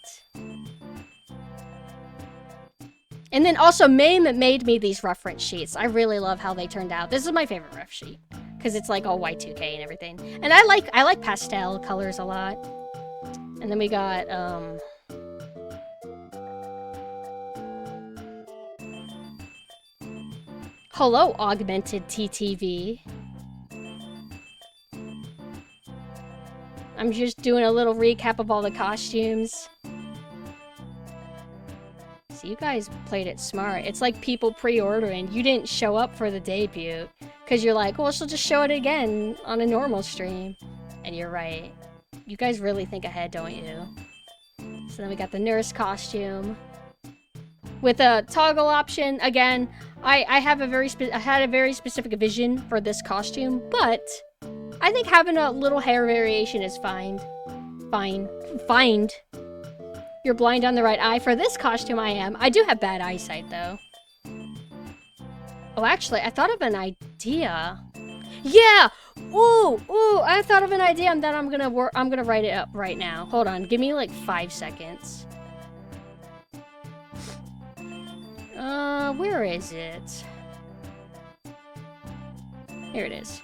[SPEAKER 1] And then also, Mame made me these reference sheets. I really love how they turned out. This is my favorite ref sheet. Because it's like all Y2K and everything. And I like pastel colors a lot. And then we got, hello, Augmented TTV. I'm just doing a little recap of all the costumes. So you guys played it smart. It's like people pre-ordering. You didn't show up for the debut. Because you're like, well, she'll just show it again on a normal stream. And you're right. You guys really think ahead, don't you? So then we got the nurse costume. With a toggle option. Again, I had a very specific vision for this costume. But I think having a little hair variation is fine. Fine. You're blind on the right eye. For this costume, I am. I do have bad eyesight, though. Oh, actually, I thought of an idea. Yeah! Ooh! I thought of an idea that I'm gonna write it up right now. Hold on. Give me, like, 5 seconds. Where is it? Here it is.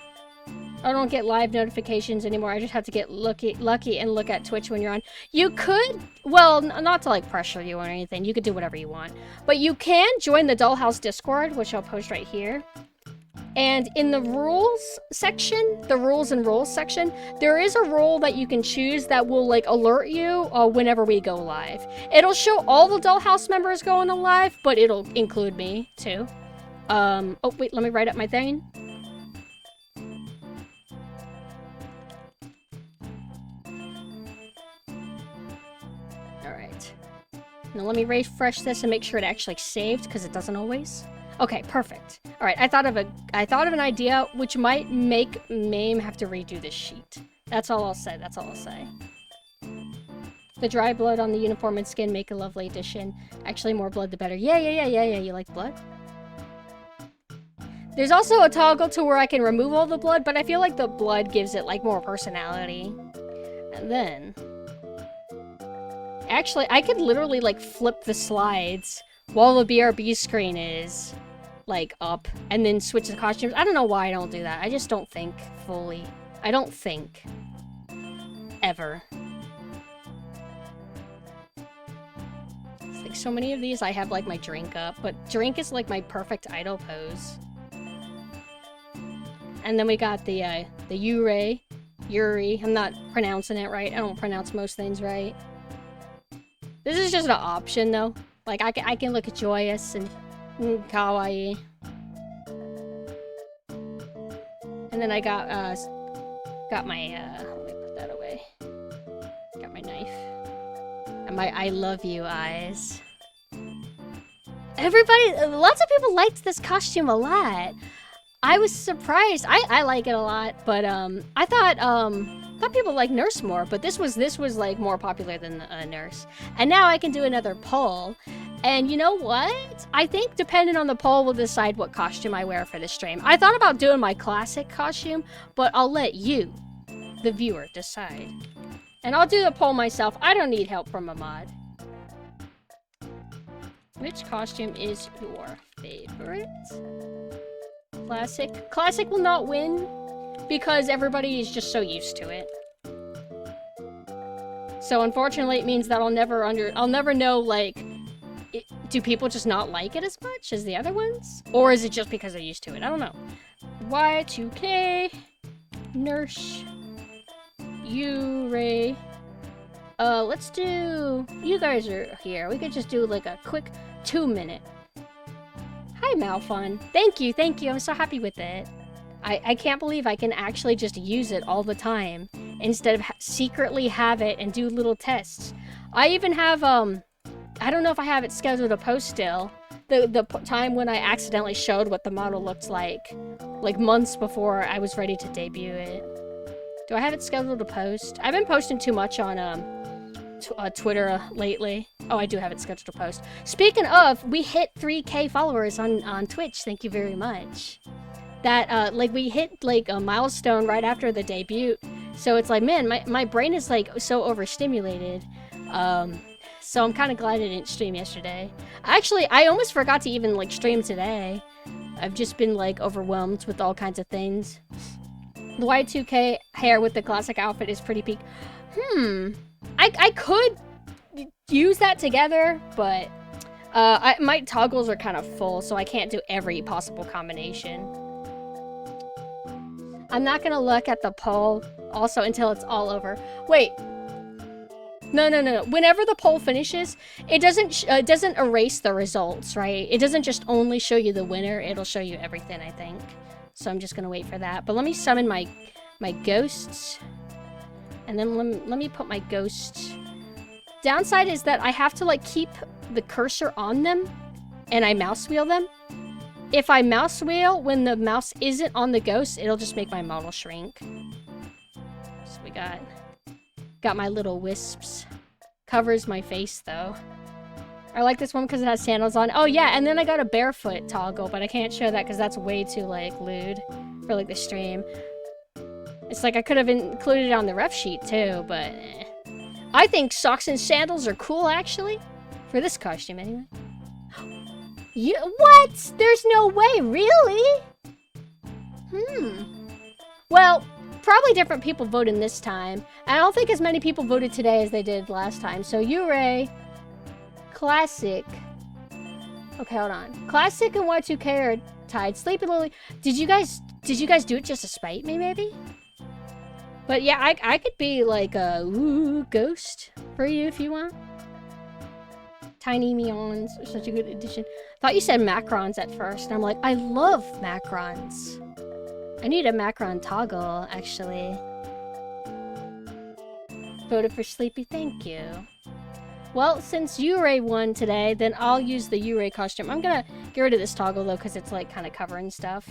[SPEAKER 1] I don't get live notifications anymore. I just have to get lucky and look at Twitch when you're on. You could, well, not to like pressure you or anything. You could do whatever you want. But you can join the Dollhouse Discord, which I'll post right here. And in the rules section, the rules and roles section, there is a role that you can choose that will like alert you whenever we go live. It'll show all the Dollhouse members going to live, but it'll include me too. Oh wait, let me write up my thing. Now let me refresh this and make sure it actually saved, because it doesn't always. Okay, perfect. All right, I thought of an idea which might make Mame have to redo this sheet. That's all I'll say. That's all I'll say. The dry blood on the uniform and skin make a lovely addition. Actually, more blood the better. Yeah. You like blood? There's also a toggle to where I can remove all the blood, but I feel like the blood gives it like more personality. And then actually, I could literally, like, flip the slides while the BRB screen is, like, up, and then switch the costumes. I don't know why I don't do that. I just don't think fully. I don't think. Ever. It's like, so many of these, I have, like, my drink up, but drink is, like, my perfect idol pose. And then we got the Yuri. I'm not pronouncing it right. I don't pronounce most things right. This is just an option, though. Like, I can look joyous and kawaii. And then I got, Got my, let me put that away. Got my knife. And my I love you eyes. Everybody, lots of people liked this costume a lot. I was surprised. I like it a lot, but I thought people liked Nurse more, but this was like more popular than Nurse. And now I can do another poll. And you know what? I think depending on the poll, we'll decide what costume I wear for the stream. I thought about doing my classic costume, but I'll let you, the viewer, decide. And I'll do the poll myself. I don't need help from a mod. Which costume is your favorite? Classic. Classic will not win because everybody is just so used to it. So unfortunately, it means that I'll never know, like, do people just not like it as much as the other ones? Or is it just because they're used to it? I don't know. Y2K, Nurse, Ray. Let's do... You guys are here. We could just do, like, a quick 2-minute. Hi, Malfun. Thank you. I'm so happy with it. I can't believe I can actually just use it all the time instead of secretly have it and do little tests. I even have, I don't know if I have it scheduled to post still. The time when I accidentally showed what the model looked like months before I was ready to debut it. Do I have it scheduled to post? I've been posting too much on, Twitter lately. Oh, I do have it scheduled to post. Speaking of, we hit 3K followers on Twitch. Thank you very much. That, we hit, like, a milestone right after the debut. So it's like, man, my brain is, like, so overstimulated. So I'm kind of glad I didn't stream yesterday. Actually, I almost forgot to even, like, stream today. I've just been, like, overwhelmed with all kinds of things. The Y2K hair with the classic outfit is pretty peak. I could use that together, but my toggles are kind of full, so I can't do every possible combination. I'm not gonna look at the poll also until it's all over. Wait. No. Whenever the poll finishes, it doesn't erase the results, right? It doesn't just only show you the winner, it'll show you everything, I think. So I'm just gonna wait for that. But let me summon my ghosts. And then let me put my ghosts. Downside is that I have to, like, keep the cursor on them and I mouse wheel them. If I mouse wheel when the mouse isn't on the ghost, it'll just make my model shrink. So we got my little wisps. Covers my face though. I like this one because it has sandals on. Oh yeah, and then I got a barefoot toggle, but I can't show that because that's way too, like, lewd for, like, the stream. It's like I could have included it on the ref sheet too, but I think socks and sandals are cool, actually. For this costume, anyway. What? There's no way, really? Well, probably different people voted this time. I don't think as many people voted today as they did last time. So Ray, Classic. Okay, hold on. Classic and Y2K are tied. Sleepy Lily. Did you guys do it just to spite me, maybe? But yeah, I could be like a ghost for you if you want. Tiny Meons are such a good addition. Thought you said macrons at first, and I'm like, I love macrons. I need a macron toggle, actually. Voted for Sleepy, thank you. Well, since Ray won today, then I'll use the Ray costume. I'm gonna get rid of this toggle though, because it's, like, kind of covering stuff.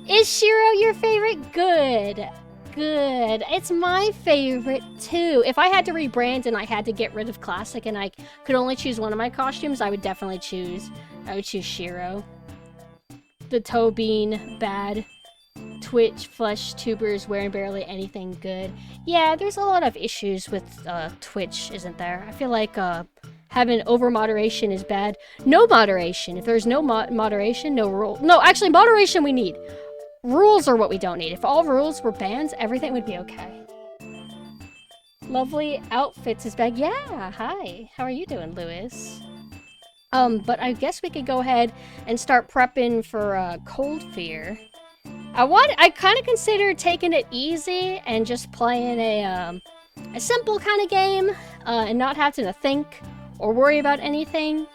[SPEAKER 1] Is Shiro your favorite? Good. It's my favorite too. If I had to rebrand and I had to get rid of Classic and I could only choose one of my costumes, I would definitely choose Shiro. The toe bean, bad. Twitch, flesh tubers, wearing barely anything good. Yeah, there's a lot of issues with Twitch, isn't there? I feel like having over moderation is bad. No moderation. If there's no moderation, no rule. No, actually, moderation we need. Rules are what we don't need. If all rules were bans, everything would be okay. Lovely outfits is back. Yeah, hi. How are you doing, Lewis? But I guess we could go ahead and start prepping for Cold Fear. I kind of considered taking it easy and just playing a simple kind of game and not having to think or worry about anything.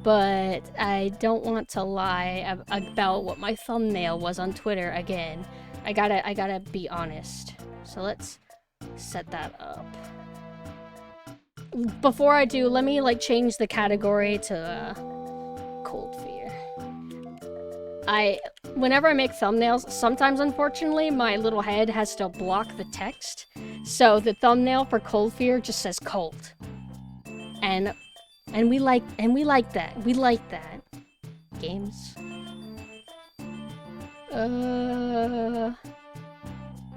[SPEAKER 1] But I don't want to lie about what my thumbnail was on Twitter again. I gotta be honest. So let's set that up. Before I do, let me like change the category to cold fear. Whenever I make thumbnails, sometimes unfortunately my little head has to block the text. So the thumbnail for cold fear just says cold. And we like that. We like that. Games.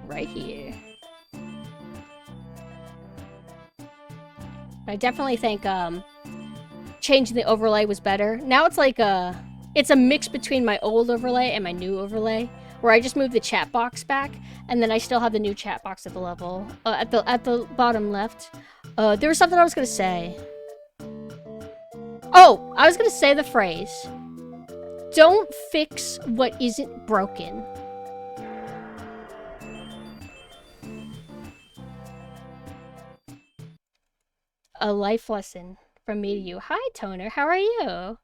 [SPEAKER 1] Right here. I definitely think changing the overlay was better. Now it's like it's a mix between my old overlay and my new overlay, where I just moved the chat box back, and then I still have the new chat box at the level at the bottom left. There was something I was gonna say. Oh, I was gonna say the phrase, "Don't fix what isn't broken." A life lesson from me to you. Hi, Toner. How are you?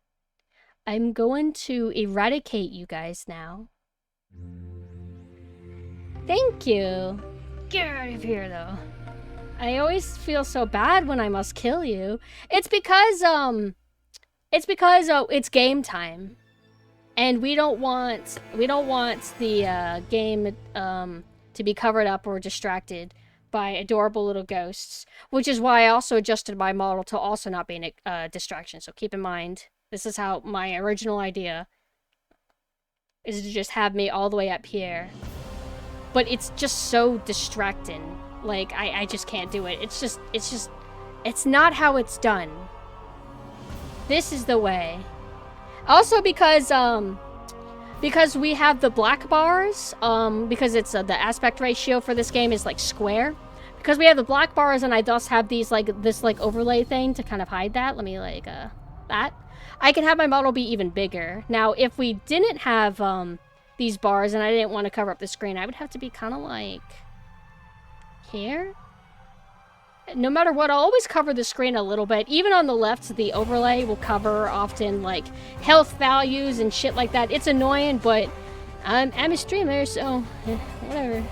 [SPEAKER 1] I'm going to eradicate you guys now. Thank you. Get out of here, though. I always feel so bad when I must kill you. It's because it's game time, and we don't want the game to be covered up or distracted by adorable little ghosts, which is why I also adjusted my model to also not be a distraction. So keep in mind, this is how my original idea is to just have me all the way up here. But it's just so distracting. Like, I just can't do it. It's not how it's done. This is the way. Also because we have the black bars, because it's the aspect ratio for this game is like square. Because we have the black bars, and I thus have these this overlay thing to kind of hide that. Let me that. I can have my model be even bigger. Now, if we didn't have these bars and I didn't want to cover up the screen, I would have to be kind of like here. No matter what, I'll always cover the screen a little bit. Even on the left, the overlay will cover often like health values and shit like that. It's annoying, but I'm a streamer, so whatever.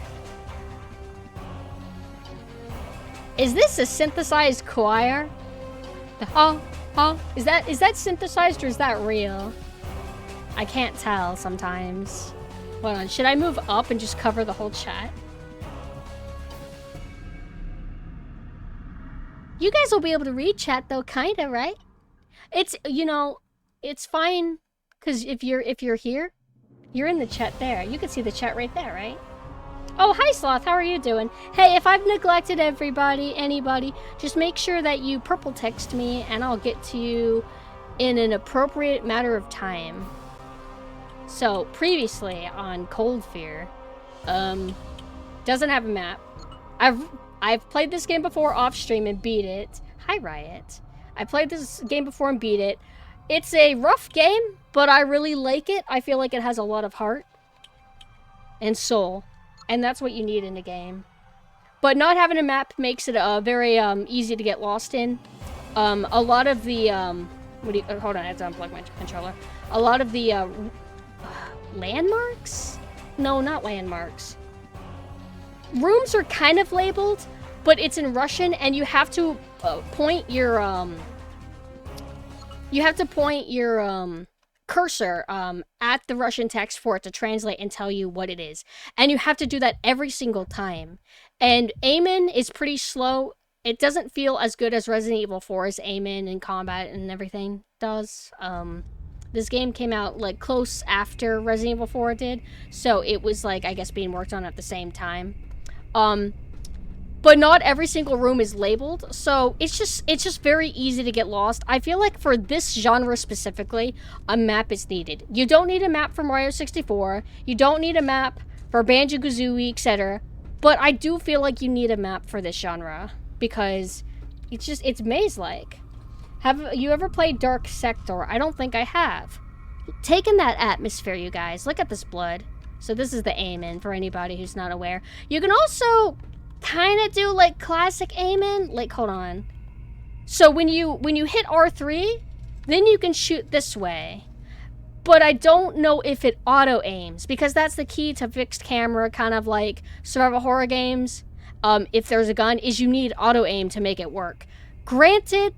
[SPEAKER 1] Is this a synthesized choir? The is that synthesized or is that real? I can't tell sometimes. Hold on, should I move up and just cover the whole chat? You guys will be able to read chat though, kinda, right? It's, you know, it's fine, because if you're here, you're in the chat there. You can see the chat right there, right? Oh, hi Sloth, how are you doing? Hey, if I've neglected anybody, just make sure that you purple text me and I'll get to you in an appropriate matter of time. So, previously on Cold Fear, doesn't have a map. I've played this game before off stream and beat it. Hi Riot. I played this game before and beat it. It's a rough game, but I really like it. I feel like it has a lot of heart and soul. And that's what you need in a game. But not having a map makes it very easy to get lost in. A lot of the hold on, I have to unplug my controller. A lot of the landmarks? No, not landmarks. Rooms are kind of labeled, but it's in Russian, and you have to point your cursor at the Russian text for it to translate and tell you what it is. And you have to do that every single time. And aiming is pretty slow. It doesn't feel as good as Resident Evil 4's aiming and combat and everything does. This game came out like close after Resident Evil 4 did, so it was like, I guess, being worked on at the same time. But not every single room is labeled, so it's just very easy to get lost. I feel like for this genre specifically, a map is needed. You don't need a map for Mario 64, you don't need a map for Banjo-Kazooie, etc. But I do feel like you need a map for this genre, because it's maze-like. Have you ever played Dark Sector? I don't think I have. Taking that atmosphere, you guys. Look at this blood. So this is the aim-in for anybody who's not aware. You can also kind of do like classic aim-in. Like, hold on. So when you hit R3, then you can shoot this way. but I don't know if it auto-aims, because that's the key to fixed camera kind of like survival horror games. If there's a gun, is you need auto-aim to make it work. Granted,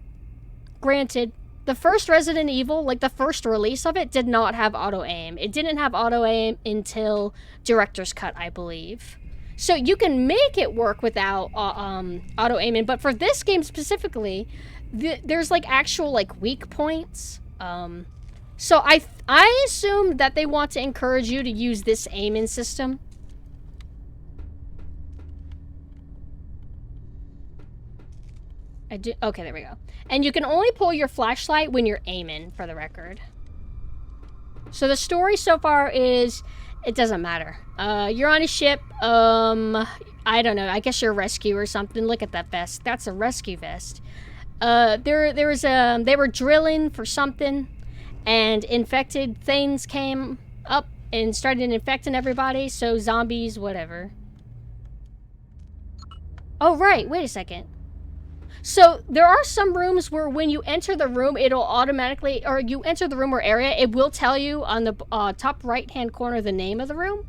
[SPEAKER 1] the first Resident Evil, like the first release of it, did not have auto-aim. It didn't have auto-aim until Director's Cut, I believe. So you can make it work without auto-aiming, but for this game specifically, there's like actual like weak points. So I assume that they want to encourage you to use this aiming system. Okay, there we go. And you can only pull your flashlight when you're aiming, for the record. So the story so far is, it doesn't matter. You're on a ship. I don't know. I guess you're a rescue or something. Look at that vest. That's a rescue vest. They were drilling for something, and infected things came up and started infecting everybody. So zombies, whatever. Oh, right. Wait a second. So there are some rooms where when you enter the room, it'll automatically, or you enter the room or area, it will tell you on the top right-hand corner the name of the room.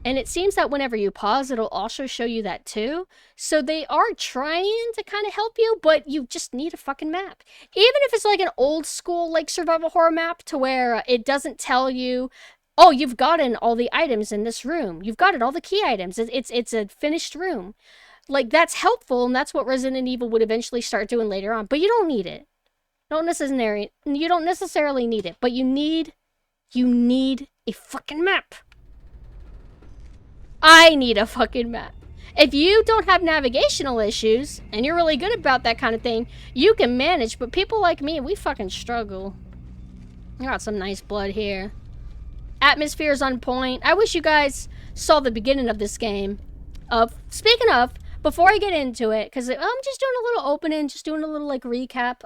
[SPEAKER 1] And it seems that whenever you pause, it'll also show you that too. So they are trying to kind of help you, but you just need a fucking map. Even if it's like an old school like survival horror map to where it doesn't tell you, oh, you've gotten all the items in this room. You've gotten all the key items. It's a finished room. Like, that's helpful, and that's what Resident Evil would eventually start doing later on. But you don't need it. You don't necessarily need it, but you need a fucking map. I need a fucking map. If you don't have navigational issues, and you're really good about that kind of thing, you can manage, but people like me, we fucking struggle. I got some nice blood here. Atmosphere's on point. I wish you guys saw the beginning of this game. Speaking of, before I get into it, because I'm just doing a little opening, just doing a little like recap.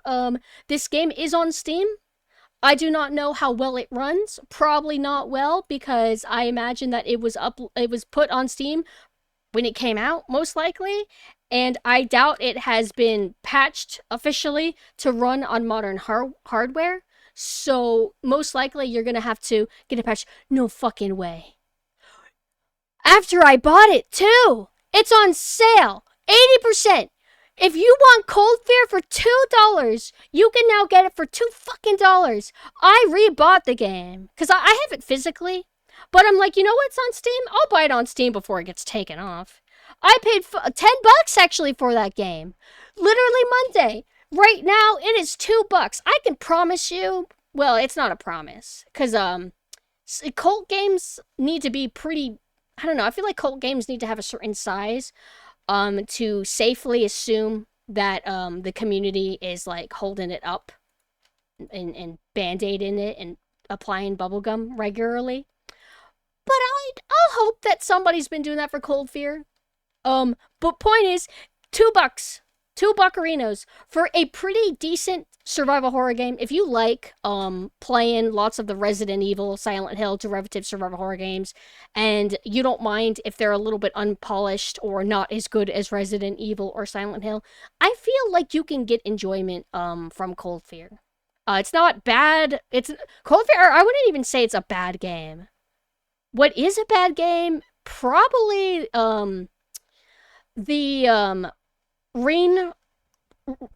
[SPEAKER 1] This game is on Steam. I do not know how well it runs. Probably not well, because I imagine that it was put on Steam when it came out, most likely. And I doubt it has been patched officially to run on modern hardware. So most likely you're gonna have to get a patch. No fucking way. After I bought it too! It's on sale! 80%! If you want Cold Fear for $2, you can now get it for $2 fucking dollars. I rebought the game. Because I have it physically. But I'm like, you know what's on Steam? I'll buy it on Steam before it gets taken off. I paid $10 actually for that game. Literally Monday. Right now, it is $2. I can promise you... Well, it's not a promise. Because, cult games need to be pretty... I don't know, I feel like cult games need to have a certain size to safely assume that the community is like holding it up and band-aiding it and applying bubblegum regularly. But I'll hope that somebody's been doing that for Cold Fear. But point is, $2. $2 buccarinos for a pretty decent survival horror game. If you like playing lots of the Resident Evil, Silent Hill, derivative survival horror games, and you don't mind if they're a little bit unpolished or not as good as Resident Evil or Silent Hill, I feel like you can get enjoyment from Cold Fear. It's not bad. It's Cold Fear, I wouldn't even say it's a bad game. What is a bad game? Probably the Reign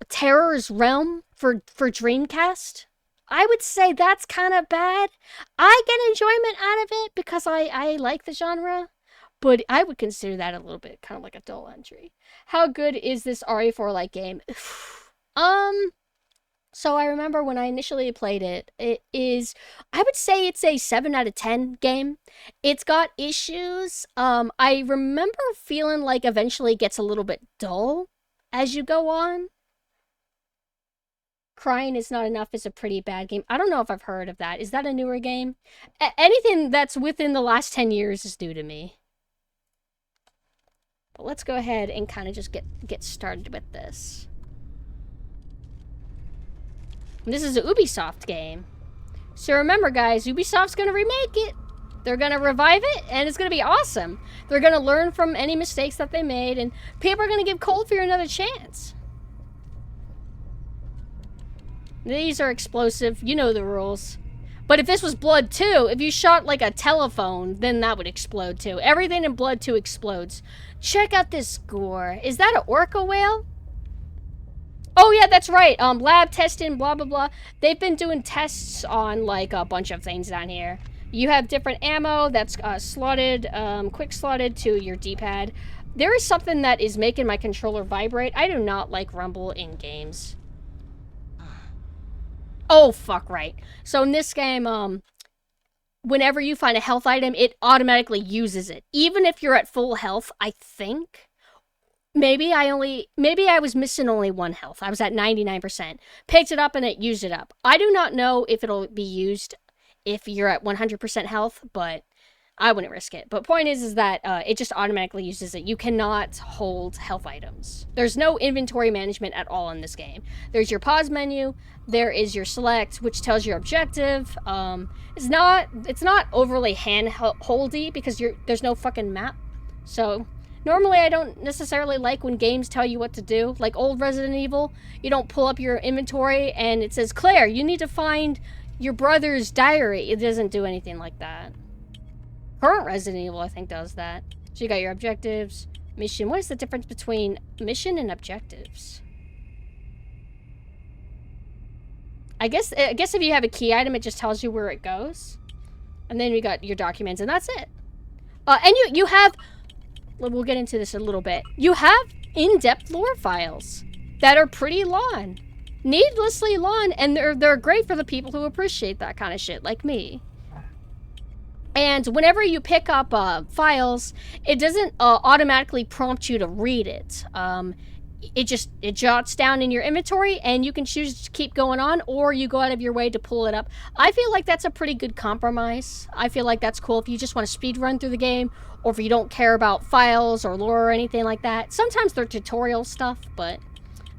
[SPEAKER 1] Terror's Realm for Dreamcast. I would say that's kind of bad. I get enjoyment out of it because I like the genre, but I would consider that a little bit kind of like a dull entry. How good is this RE4-like game? So I remember when I initially played it, I would say it's a 7 out of 10 game. It's got issues. I remember feeling like eventually it gets a little bit dull as you go on. Crying is Not Enough is a pretty bad game. I don't know if I've heard of that. Is that a newer game? Anything that's within the last 10 years is new to me. But let's go ahead and kind of just get started with this. This is a Ubisoft game. So remember, guys, Ubisoft's going to remake it. They're going to revive it, and it's going to be awesome. They're going to learn from any mistakes that they made, and people are going to give Cold Fear another chance. These are explosive. You know the rules. But if this was Blood 2, if you shot like a telephone, then that would explode too. Everything in Blood 2 explodes. Check out this gore. Is that an orca whale? Oh yeah, that's right. Lab testing, blah blah blah. They've been doing tests on like a bunch of things down here. You have different ammo that's slotted, quick slotted to your D-pad. There is something that is making my controller vibrate. I do not like rumble in games. Oh, fuck right. So in this game, whenever you find a health item, it automatically uses it. Even if you're at full health, I think. Maybe I was missing only 1 health. I was at 99%. Picked it up and it used it up. I do not know if it'll be used if you're at 100% health, but I wouldn't risk it. But point is that it just automatically uses it. You cannot hold health items. There's no inventory management at all in this game. There's your pause menu. There is your select, which tells your objective. It's not overly hand-holdy because there's no fucking map. So normally I don't necessarily like when games tell you what to do. Like old Resident Evil, you don't pull up your inventory and it says, Claire, you need to find your brother's diary. It doesn't do anything like that. Current Resident Evil, I think, does that. So you got your objectives, mission. What is the difference between mission and objectives? I guess if you have a key item, it just tells you where it goes. And then you got your documents, and that's it. And you have... We'll get into this a little bit. You have in-depth lore files that are pretty long. Needlessly long, and they're great for the people who appreciate that kind of shit, like me. And whenever you pick up files, it doesn't automatically prompt you to read it. It jots down in your inventory, and you can choose to keep going on, or you go out of your way to pull it up. I feel like that's a pretty good compromise. I feel like that's cool if you just want to speed run through the game, or if you don't care about files or lore or anything like that. Sometimes they're tutorial stuff, but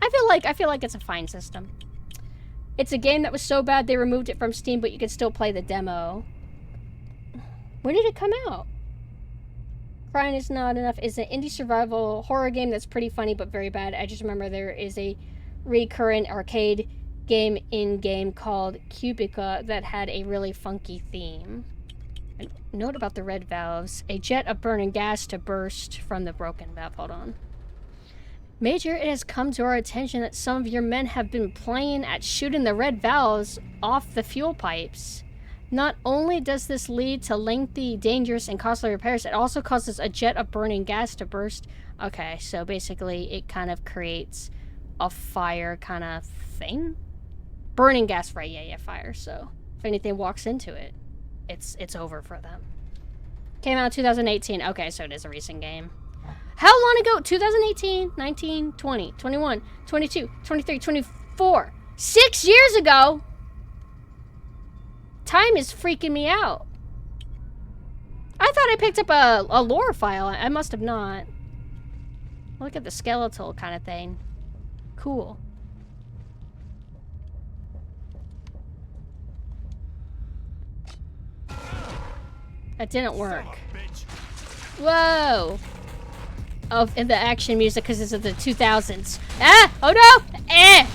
[SPEAKER 1] I feel like it's a fine system. It's a game that was so bad they removed it from Steam, but you can still play the demo. When did it come out? Crying is Not Enough is an indie survival horror game that's pretty funny but very bad. I just remember there is a recurrent arcade game in-game called Cubica that had a really funky theme. A note about the red valves. A jet of burning gas to burst from the broken valve. Hold on. Major, it has come to our attention that some of your men have been playing at shooting the red valves off the fuel pipes. Not only does this lead to lengthy, dangerous, and costly repairs, it also causes a jet of burning gas to burst. Okay, so basically it kind of creates a fire kind of thing? Burning gas, right, yeah, fire. So if anything walks into it, it's over for them. Came out in 2018. Okay, so it is a recent game. How long ago? 2018, 19, 20, 21, 22, 23, 24. 6 years ago! Time is freaking me out. I thought I picked up a lore file. I must have not. Look at the skeletal kind of thing. Cool. That didn't work. Whoa! Oh, and the action music because it's of the 2000s. Ah! Oh no! Eh!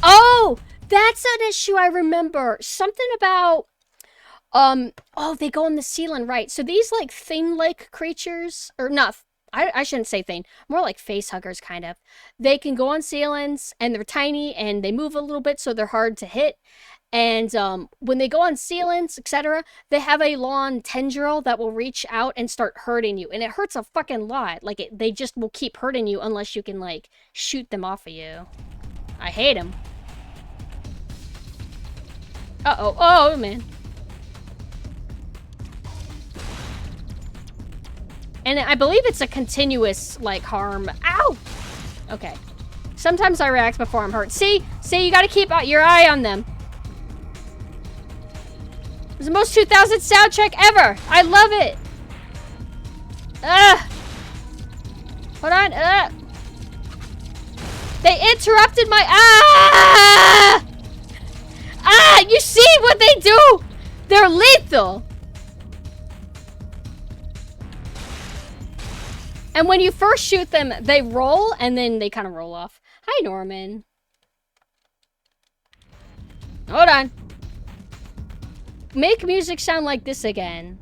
[SPEAKER 1] Oh! That's an issue I remember. Something about, oh, they go on the ceiling, right. So these, like, thing-like creatures, or not, I shouldn't say thing, more like face huggers, kind of. They can go on ceilings, and they're tiny, and they move a little bit, so they're hard to hit. And when they go on ceilings, etc., they have a long tendril that will reach out and start hurting you. And it hurts a fucking lot. Like, they just will keep hurting you unless you can, like, shoot them off of you. I hate them. Uh-oh. Oh, man. And I believe it's a continuous, like, harm. Ow! Okay. Sometimes I react before I'm hurt. See? You gotta keep your eye on them. It's the most 2000 soundtrack ever! I love it! Ugh! Hold on. They interrupted my... Ah! Ah! You see what they do? They're lethal! And when you first shoot them, they roll, and then they kind of roll off. Hi, Norman. Hold on. make music sound like this again.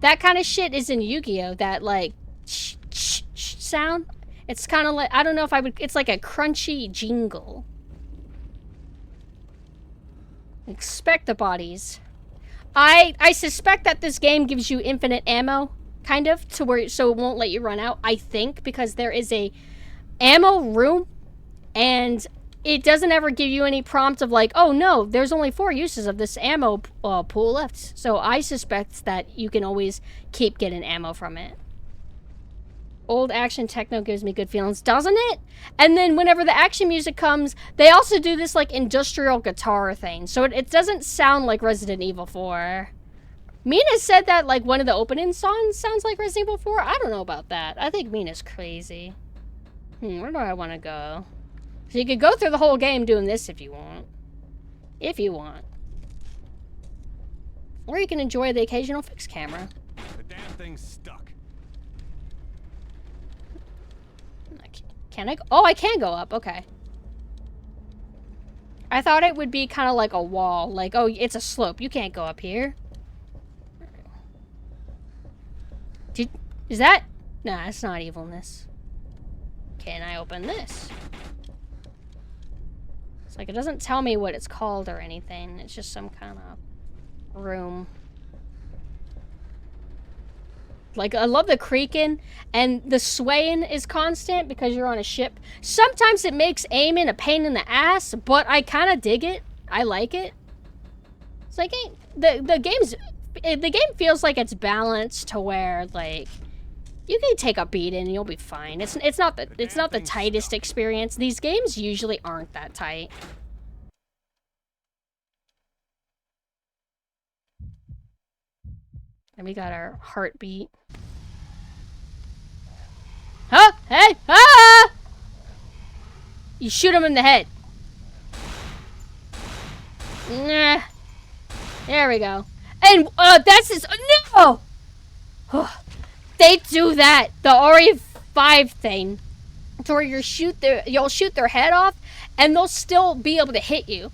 [SPEAKER 1] That kind of shit is in Yu-Gi-Oh! That, like, sound. It's kind of like, I don't know if I would, it's like a crunchy jingle. Expect the bodies. I suspect that this game gives you infinite ammo, kind of, to where, so it won't let you run out, I think, because there is a ammo room, and it doesn't ever give you any prompt of like, oh no, there's only 4 uses of this ammo pool left. So I suspect that you can always keep getting ammo from it. Old action techno gives me good feelings, doesn't it? And then whenever the action music comes, they also do this like industrial guitar thing. So it doesn't sound like Resident Evil 4. Mina said that like one of the opening songs sounds like Resident Evil 4. I don't know about that. I think Mina's crazy. Where do I want to go? So you could go through the whole game doing this if you want. If you want. Or you can enjoy the occasional fixed camera.
[SPEAKER 4] The damn thing's stuck.
[SPEAKER 1] Can I go? Oh, I can go up. Okay. I thought it would be kind of like a wall. Like, oh, it's a slope. You can't go up here. Is that? Nah, it's not evilness. Can I open this? It's like, it doesn't tell me what it's called or anything. It's just some kind of room. Like, I love the creaking, and the swaying is constant because you're on a ship. Sometimes it makes aiming a pain in the ass, but I kind of dig it. I like it. It's like, the game feels like it's balanced to where, like, you can take a beating and you'll be fine. It's not the tightest experience. These games usually aren't that tight. And we got our heartbeat. Huh? Hey! Ah! You shoot him in the head. Nah. There we go. And that's his. No! They do that. The RE5 thing, to where you'll shoot their head off, and they'll still be able to hit you.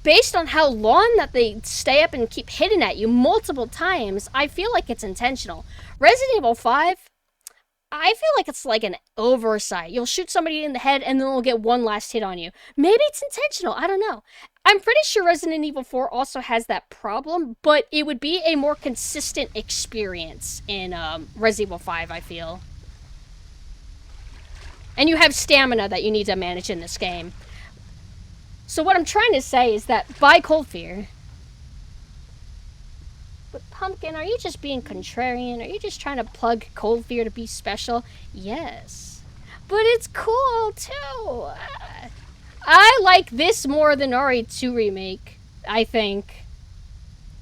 [SPEAKER 1] Based on how long that they stay up and keep hitting at you multiple times, I feel like it's intentional. Resident Evil 5, I feel like it's like an oversight. You'll shoot somebody in the head and then they'll get one last hit on you. Maybe it's intentional, I don't know. I'm pretty sure Resident Evil 4 also has that problem, but it would be a more consistent experience in Resident Evil 5, I feel. And you have stamina that you need to manage in this game. So what I'm trying to say is that buy Cold Fear. But Pumpkin, are you just being contrarian? Are you just trying to plug Cold Fear to be special? Yes. But it's cool too. I like this more than RE2 Remake, I think.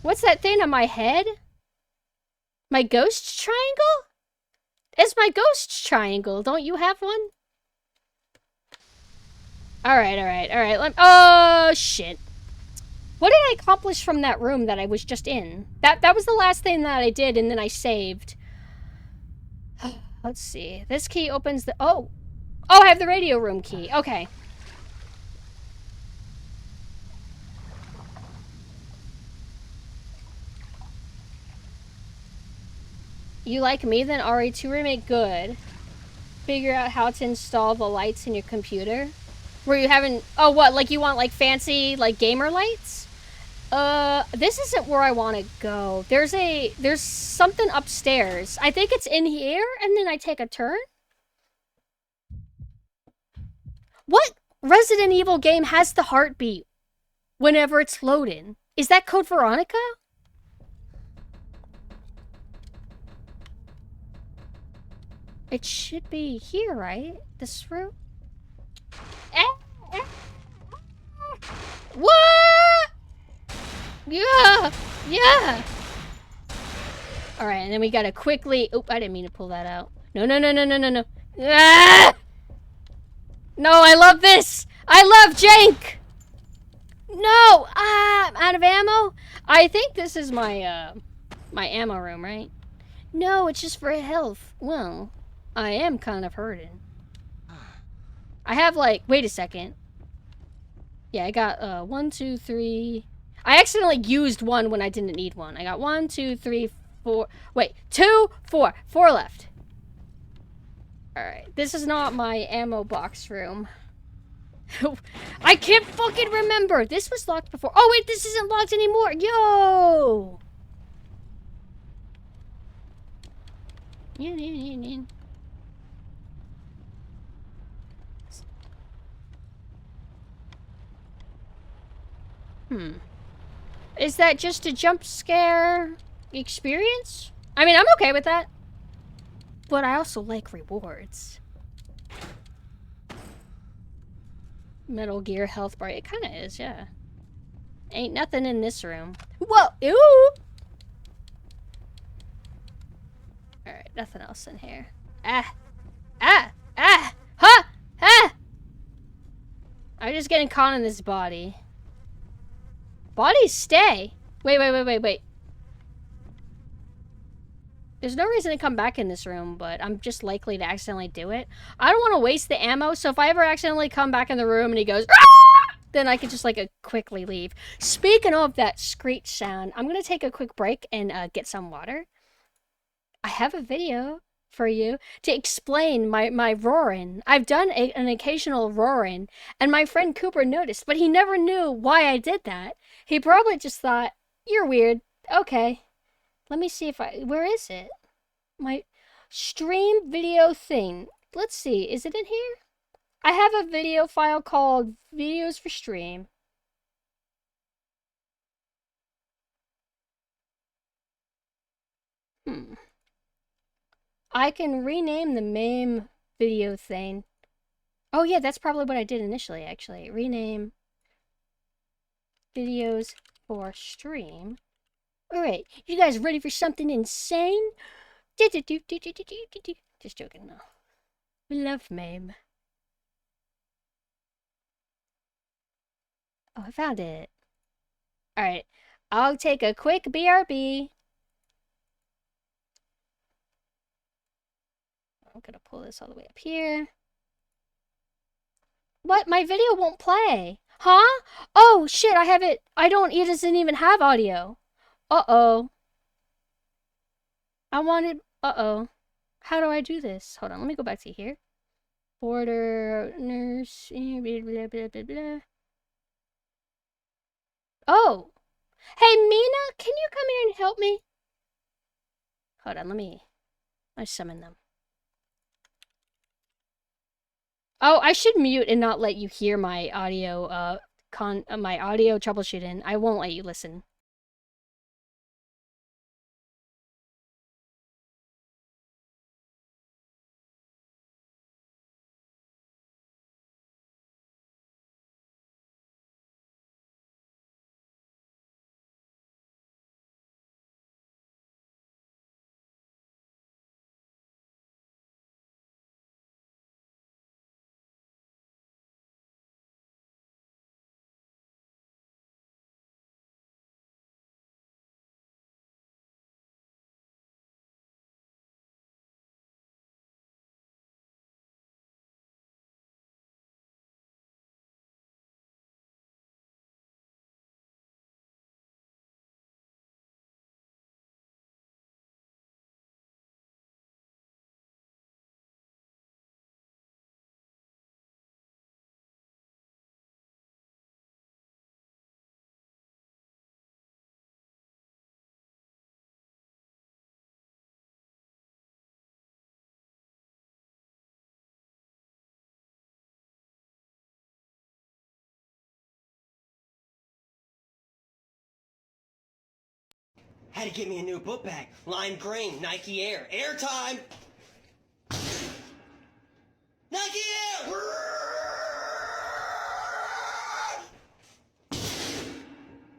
[SPEAKER 1] What's that thing on my head? My ghost triangle? It's my ghost triangle. Don't you have one? Alright. Oh, shit. What did I accomplish from that room that I was just in? That was the last thing that I did, and then I saved. Let's see. This key opens the... Oh, I have the radio room key. Okay. You like me, then RE2 Remake? Good. Figure out how to install the lights in your computer. Were you having... Oh, what? Like, you want, like, fancy, like, gamer lights? This isn't where I want to go. There's something upstairs. I think it's in here, and then I take a turn? What Resident Evil game has the heartbeat whenever it's loading? Is that Code Veronica? It should be here, right? This room? What? Yeah. All right, and then we gotta quickly. Oop! I didn't mean to pull that out. No. Ah! No, I love this. I love jank. No, I'm out of ammo. I think this is my my ammo room, right? No, it's just for health. Well, I am kind of hurting. I have like, wait a second. Yeah, I got 1, 2, 3. I accidentally used one when I didn't need one. I got 1, 2, 3, 4. Wait, 2, 4. 4 left. Alright, this is not my ammo box room. I can't fucking remember. This was locked before. Oh, wait, this isn't locked anymore. Yo! Is that just a jump scare experience? I mean, I'm okay with that. But I also like rewards. Metal Gear health bar. It kind of is, yeah. Ain't nothing in this room. Whoa! Ew! Alright, nothing else in here. Ah! Ah! Ah! Ha! Ah! I'm just getting caught in this body. Bodies stay! Wait. There's no reason to come back in this room, but I'm just likely to accidentally do it. I don't want to waste the ammo, so if I ever accidentally come back in the room and he goes, "Ah!" then I can just, like, quickly leave. Speaking of that screech sound, I'm gonna take a quick break and get some water. I have a video for you to explain my roaring. I've done an occasional roaring, and my friend Cooper noticed, but he never knew why I did that. He probably just thought, you're weird. Okay. Let me see if where is it? My stream video thing. Let's see, is it in here? I have a video file called Videos for Stream. I can rename the MAME video thing. Oh yeah, that's probably what I did initially, actually. Rename Videos for Stream. Alright, you guys ready for something insane? Just joking, no. We love MAME. Oh, I found it. Alright, I'll take a quick BRB. I'm gonna pull this all the way up here. What? My video won't play. Huh? Oh, shit, I have it. It doesn't even have audio. Uh-oh. Uh-oh. How do I do this? Hold on, let me go back to here. Border, nurse, blah, blah, blah, blah, blah. Oh. Hey, Mina, can you come here and help me? Hold on, I summon them. Oh, I should mute and not let you hear my audio, my audio troubleshooting. I won't let you listen.
[SPEAKER 5] Had to get me a new book bag. Lime green, Nike Air. Airtime! Nike Air!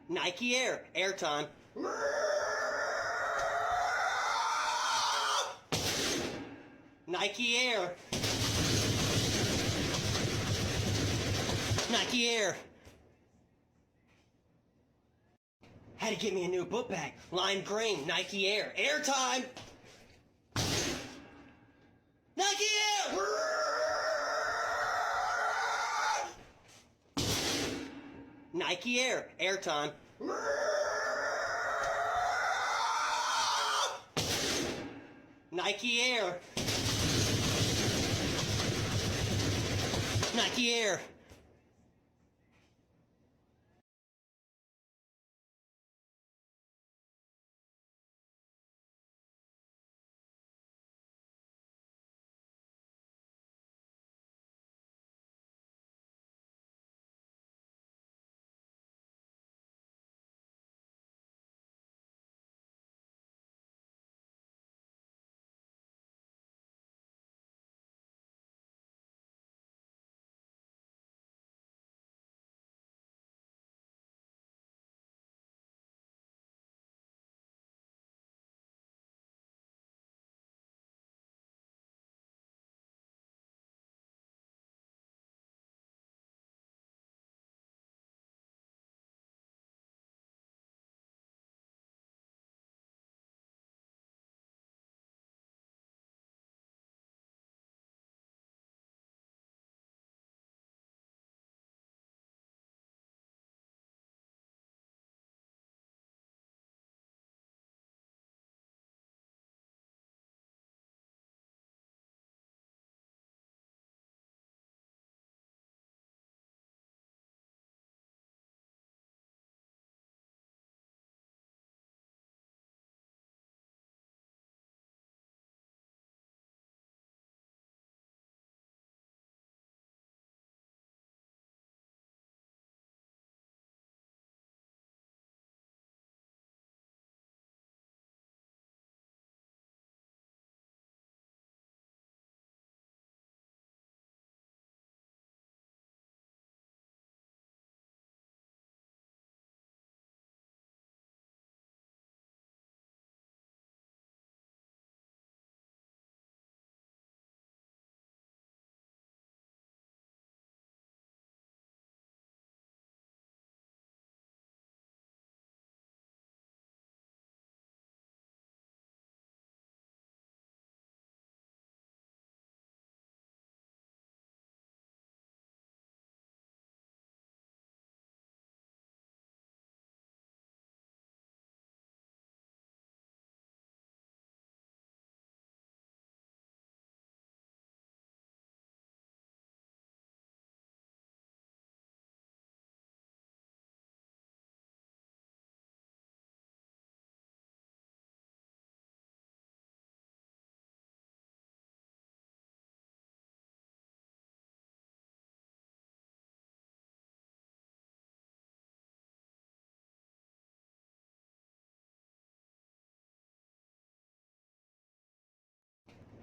[SPEAKER 5] Nike Air. Airtime. Nike Air. Nike Air. Had to get me a new book bag. Lime green, Nike Air. Airtime! Nike Air! Nike Air. Airtime. Nike Air. Nike Air.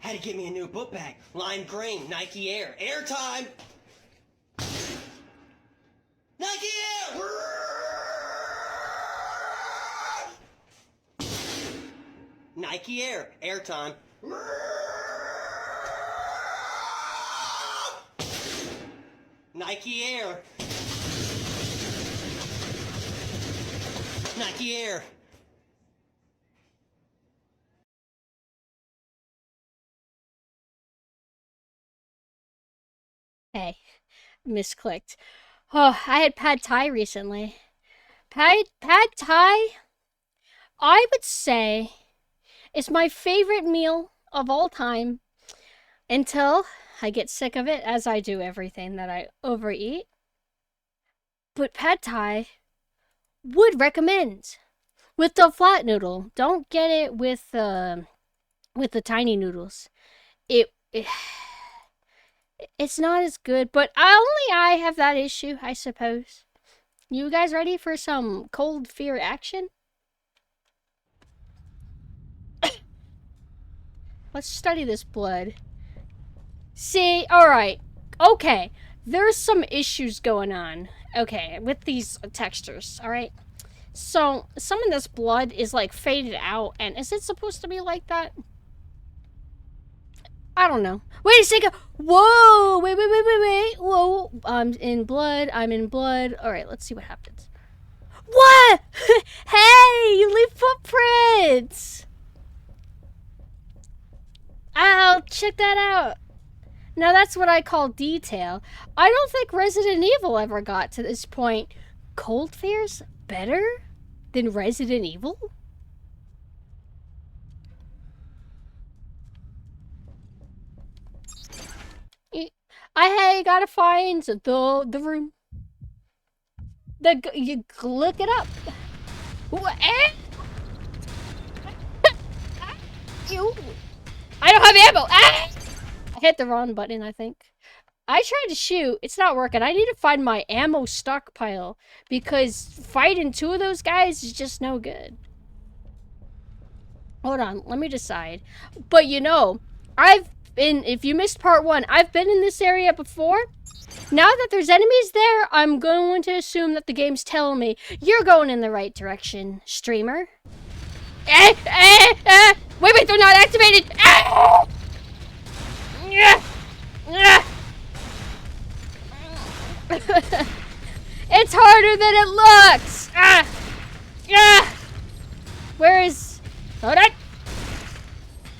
[SPEAKER 5] Had to get me a new book bag. Lime green, Nike Air. Airtime! Nike Air! Nike Air. Airtime. Nike Air. Nike Air.
[SPEAKER 1] Hey, misclicked. Oh, I had pad thai recently. Pad thai, I would say, is my favorite meal of all time until I get sick of it, as I do everything that I overeat. But pad thai would recommend with the flat noodle. Don't get it with the tiny noodles. It it's not as good, but I have that issue, I suppose. You guys ready for some cold fear action? Let's study this blood. See, alright. Okay. There's some issues going on. Okay, with these textures, alright? So, some of this blood is like faded out, and is it supposed to be like that? I don't know. Wait a second. Whoa! Wait. Whoa. I'm in blood. Alright, let's see what happens. What? Hey! You leave footprints! Ow! Check that out. Now that's what I call detail. I don't think Resident Evil ever got to this point. Cold fears? Better? than Resident Evil? I gotta find the room. You look it up. You. I don't have ammo. I hit the wrong button, I think. I tried to shoot. It's not working. I need to find my ammo stockpile because fighting two of those guys is just no good. Hold on. Let me decide. But you know, if you missed part 1, I've been in this area before. Now that there's enemies there, I'm going to assume that the game's telling me you're going in the right direction, streamer. Wait, they're not activated. It's harder than it looks. Where is... Hold on.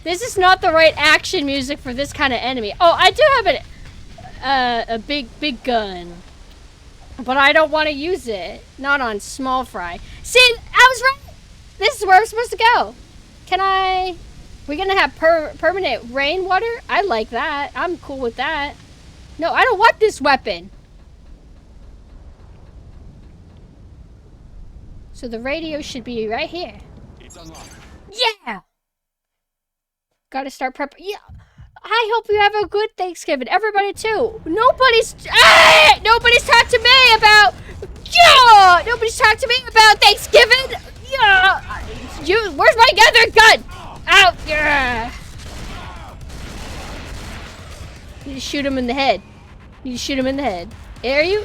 [SPEAKER 1] This is not the right action music for this kind of enemy. Oh, I do have a big gun. But I don't want to use it. Not on small fry. See, I was right. This is where I'm supposed to go. Can I... We're gonna have permanent rainwater? I like that. I'm cool with that. No, I don't want this weapon. So the radio should be right here.
[SPEAKER 4] It's unlocked.
[SPEAKER 1] Yeah! Gotta start prep. Yeah. I hope you have a good Thanksgiving. Everybody too. Nobody's talked to me about... Yeah! Nobody's talked to me about Thanksgiving. Yeah! Where's my other gun? Out! Yeah! You just shoot him in the head. You just shoot him in the head. Are you?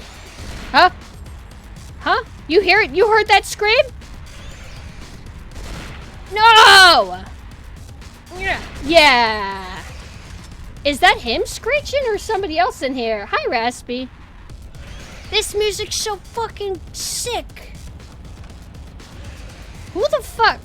[SPEAKER 1] Huh? Huh? You hear it? You heard that scream? No! Yeah. Is that him screeching or somebody else in here? Hi, Raspy. This music's so fucking sick. Who the fuck?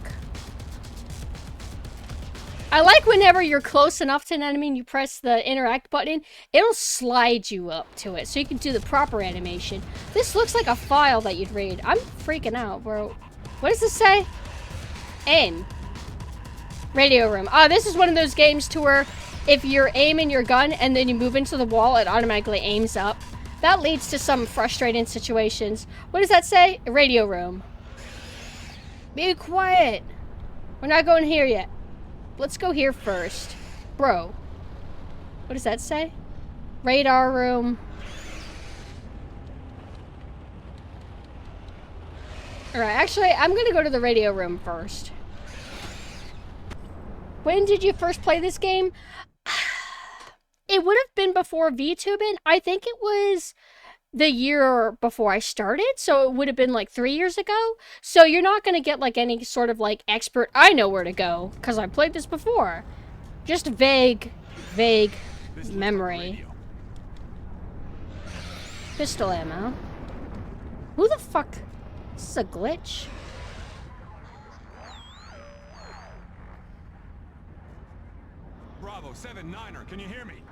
[SPEAKER 1] I like whenever you're close enough to an enemy and you press the interact button, it'll slide you up to it so you can do the proper animation. This looks like a file that you'd read. I'm freaking out, bro. What does this say? Aim. Radio room. Oh, this is one of those games to where if you're aiming your gun and then you move into the wall, it automatically aims up. That leads to some frustrating situations. What does that say? Radio room. Be quiet. We're not going here yet. Let's go here first. Bro. What does that say? Radar room. Alright, actually, I'm gonna go to the radio room first. When did you first play this game? It would have been before VTubing. I think it was the year before I started, so it would have been like 3 years ago. So you're not going to get like any sort of like expert, I know where to go, because I played this before. Just vague memory. Pistol ammo. Who the fuck? This is a glitch.
[SPEAKER 4] Bravo 7-9er, can you hear me?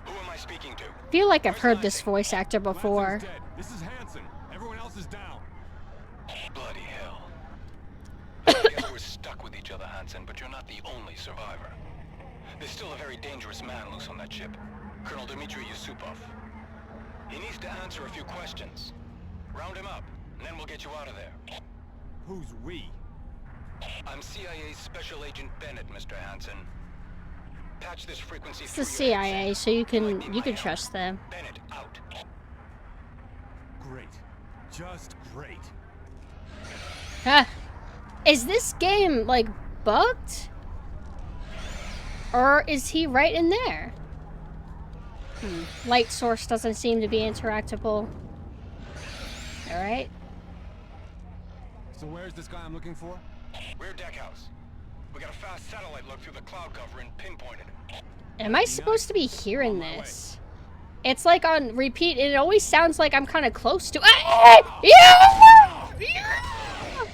[SPEAKER 6] Who am I speaking to?
[SPEAKER 1] I feel like I've heard this voice actor before.
[SPEAKER 4] Dead. This is Hanson. Everyone else is down.
[SPEAKER 6] Bloody hell. I guess we're stuck with each other, Hansen, but you're not the only survivor. There's still a very dangerous man loose on that ship, Colonel Dmitry Yusupov. He needs to answer a few questions. Round him up, and then we'll get you out of there.
[SPEAKER 4] Who's we?
[SPEAKER 6] I'm CIA Special Agent Bennett, Mr. Hansen. Patch this frequency
[SPEAKER 1] It's the
[SPEAKER 6] through your
[SPEAKER 1] CIA,
[SPEAKER 6] headset.
[SPEAKER 1] so you can
[SPEAKER 6] help.
[SPEAKER 1] trust them.
[SPEAKER 6] Bennett out.
[SPEAKER 4] Great. Just great.
[SPEAKER 1] Ah. Is this game, like, bugged? Or is he right in there? Light source doesn't seem to be interactable. Alright.
[SPEAKER 4] So where's this guy I'm looking for?
[SPEAKER 6] Rear deck house. We got a fast satellite look through the cloud cover and pinpointed it.
[SPEAKER 1] Am I supposed to be hearing this? It's like on repeat, and it always sounds like I'm kind of close to... Ah! Yeah! Yeah!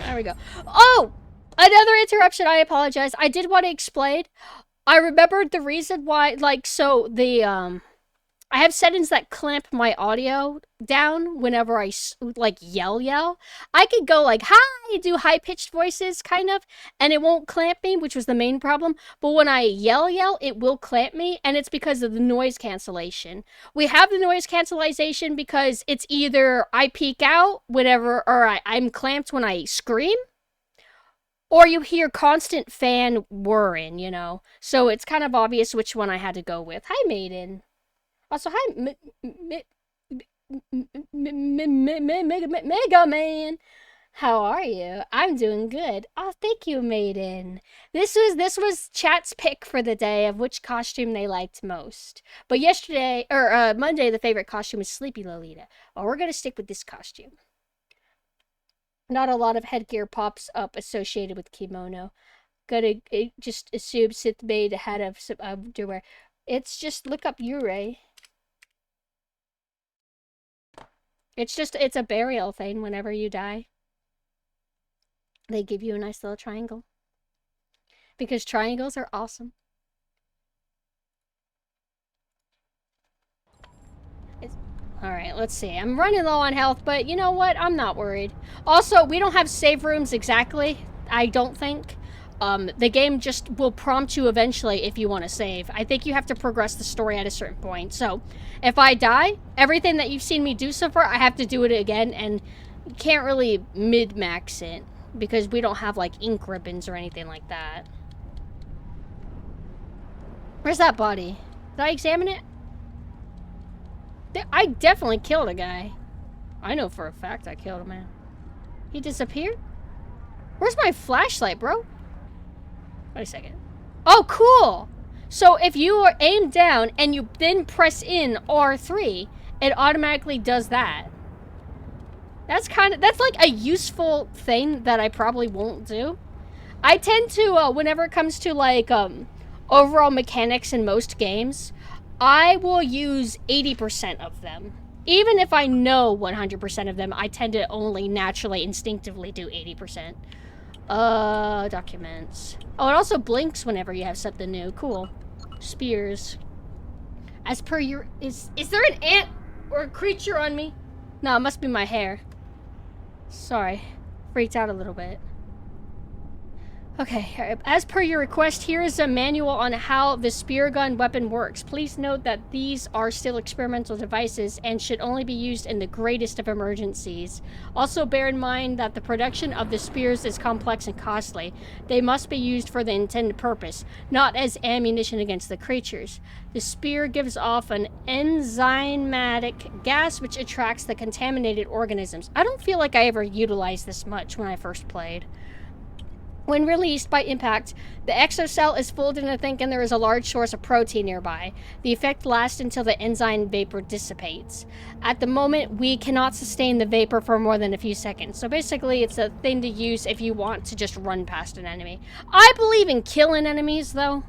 [SPEAKER 1] There we go. Oh! Another interruption, I apologize. I did want to explain. I remembered the reason why, like, so the, I have settings that clamp my audio down whenever I like yell. I could go like hi, do high pitched voices kind of, and it won't clamp me, which was the main problem. But when I yell, it will clamp me, and it's because of the noise cancellation. We have the noise cancellation because it's either I peek out whenever, or I'm clamped when I scream, or you hear constant fan whirring, you know. So it's kind of obvious which one I had to go with. Hi, Maiden. Also, hi, Mega Man. How are you? I'm doing good. Oh, thank you, Maiden. This was chat's pick for the day of which costume they liked most. But yesterday, or Monday, the favorite costume was Sleepy Lolita. Well, we're gonna stick with this costume. Not a lot of headgear pops up associated with kimono. Gotta just assume Sith made a head of some underwear. It's just look up Yurei. It's a burial thing whenever you die. They give you a nice little triangle. Because triangles are awesome. Alright, let's see. I'm running low on health, but you know what? I'm not worried. Also, we don't have save rooms exactly, I don't think. The game just will prompt you eventually if you want to save. I think you have to progress the story at a certain point. So, if I die, everything that you've seen me do so far, I have to do it again, and you can't really mid-max it, because we don't have, like, ink ribbons or anything like that. Where's that body? Did I examine it? I definitely killed a guy. I know for a fact I killed a man. He disappeared? Where's my flashlight, bro? Wait a second. Oh, cool! So if you are aimed down and you then press in R3, it automatically does that. That's like a useful thing that I probably won't do. I tend to, whenever it comes to like, overall mechanics in most games, I will use 80% of them. Even if I know 100% of them, I tend to only naturally, instinctively do 80%. Documents. Oh, it also blinks whenever you have something new. Cool. Spears. As per your... Is there an ant or a creature on me? No, it must be my hair. Sorry. Freaked out a little bit. Okay, as per your request, here is a manual on how the spear gun weapon works. Please note that these are still experimental devices and should only be used in the greatest of emergencies. Also bear in mind that the production of the spears is complex and costly. They must be used for the intended purpose, not as ammunition against the creatures. The spear gives off an enzymatic gas which attracts the contaminated organisms. I don't feel like I ever utilized this much when I first played. When released by impact, the exocell is fooled into thinking there is a large source of protein nearby. The effect lasts until the enzyme vapor dissipates. At the moment, we cannot sustain the vapor for more than a few seconds. So basically, it's a thing to use if you want to just run past an enemy. I believe in killing enemies, though,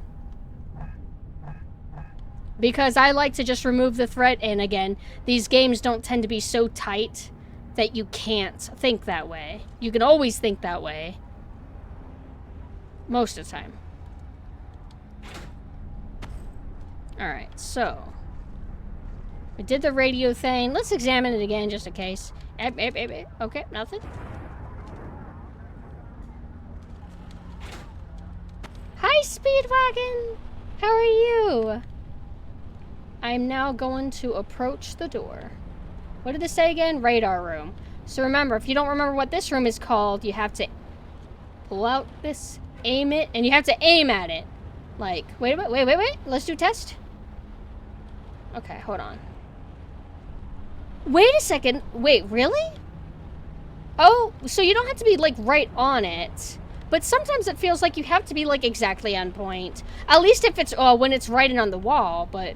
[SPEAKER 1] because I like to just remove the threat, and again, these games don't tend to be so tight that you can't think that way. You can always think that way. Most of the time. Alright, so. We did the radio thing. Let's examine it again just in case. Okay, nothing. Hi, Speedwagon! How are you? I'm now going to approach the door. What did this say again? Radar room. So remember, if you don't remember what this room is called, you have to pull out this, aim it, and you have to aim at it. Like, wait. Let's do a test. Okay, hold on. Wait a second. Wait, really? Oh, so you don't have to be, like, right on it. But sometimes it feels like you have to be, like, exactly on point. At least if it's, when it's right on the wall, but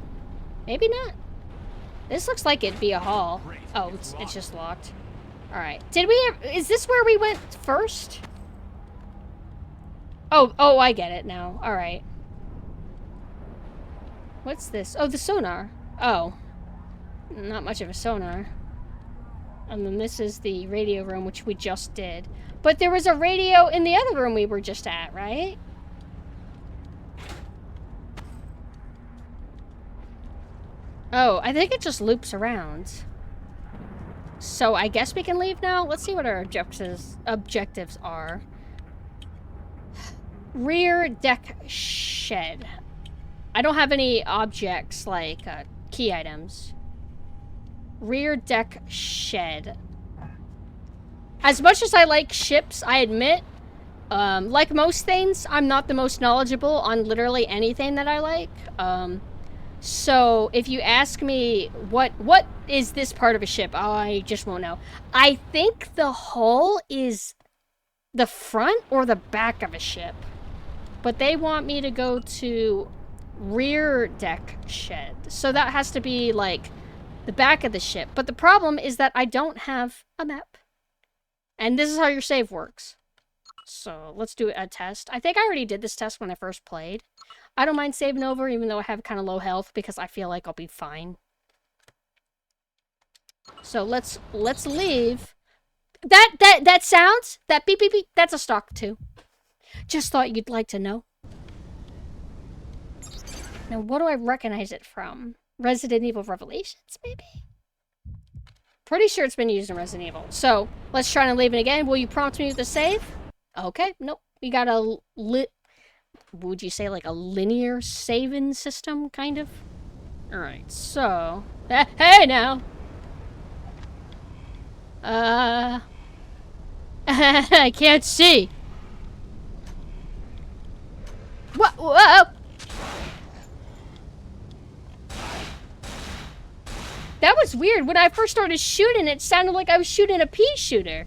[SPEAKER 1] maybe not. This looks like it'd be a hall. Oh, it's just locked. Alright. Is this where we went first? Oh, I get it now. Alright. What's this? Oh, the sonar. Oh. Not much of a sonar. And then this is the radio room, which we just did. But there was a radio in the other room we were just at, right? Oh, I think it just loops around. So I guess we can leave now? Let's see what our objectives are. Rear deck shed. I don't have any objects like key items. Rear deck shed. As much as I like ships, I admit, like most things, I'm not the most knowledgeable on literally anything that I like. So if you ask me what is this part of a ship, I just won't know. I think the hull is the front or the back of a ship. But they want me to go to rear deck shed. So that has to be like the back of the ship. But the problem is that I don't have a map. And this is how your save works. So let's do a test. I think I already did this test when I first played. I don't mind saving over even though I have kind of low health because I feel like I'll be fine. So let's leave. That sounds, that beep beep beep, that's a stock too. Just thought you'd like to know. Now, what do I recognize it from? Resident Evil Revelations, maybe? Pretty sure it's been used in Resident Evil. So, let's try and leave it again. Will you prompt me with a save? Okay, nope. We got a would you say like a linear saving system, kind of? Alright, so... Hey, now! I can't see. What? Whoa! That was weird. When I first started shooting, it sounded like I was shooting a pea shooter.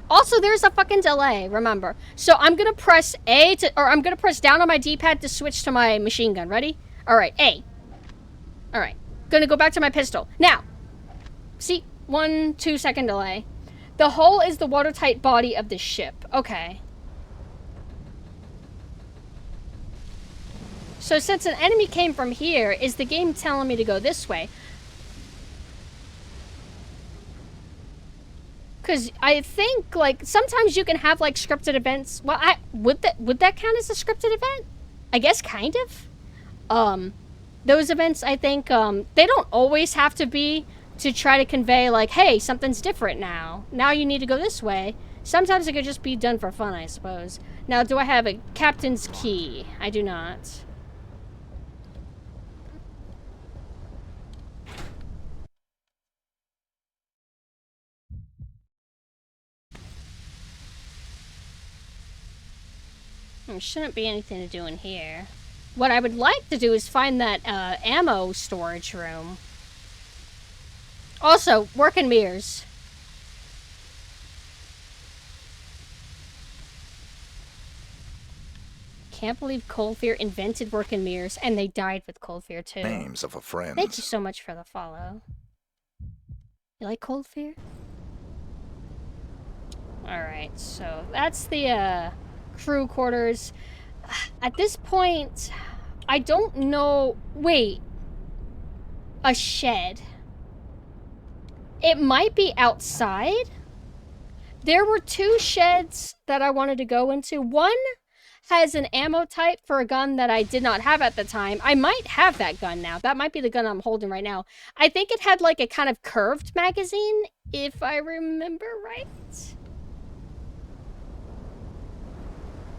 [SPEAKER 1] Also, there's a fucking delay, remember. So I'm gonna press A to, or I'm gonna press down on my D-pad to switch to my machine gun. Ready? Alright, A. Alright. Gonna go back to my pistol. Now! See? 1-2 second delay. The hull is the watertight body of the ship. Okay. So since an enemy came from here, is the game telling me to go this way? Because I think, like, sometimes you can have, like, scripted events. Well, would that count as a scripted event? I guess kind of. Those events, I think, they don't always have to be to try to convey, like, hey, something's different now. Now you need to go this way. Sometimes it could just be done for fun, I suppose. Now, do I have a captain's key? I do not. There shouldn't be anything to do in here. What I would like to do is find that ammo storage room. Also, working mirrors. Can't believe Cold Fear invented working mirrors, and they died with Cold Fear too.
[SPEAKER 7] Names of a friend.
[SPEAKER 1] Thank you so much for the follow. You like Cold Fear? Alright, so that's the crew quarters. At this point, I don't know... Wait. A shed. It might be outside. There were 2 sheds that I wanted to go into. One has an ammo type for a gun that I did not have at the time. I might have that gun now. That might be the gun I'm holding right now. I think it had like a kind of curved magazine, if I remember right.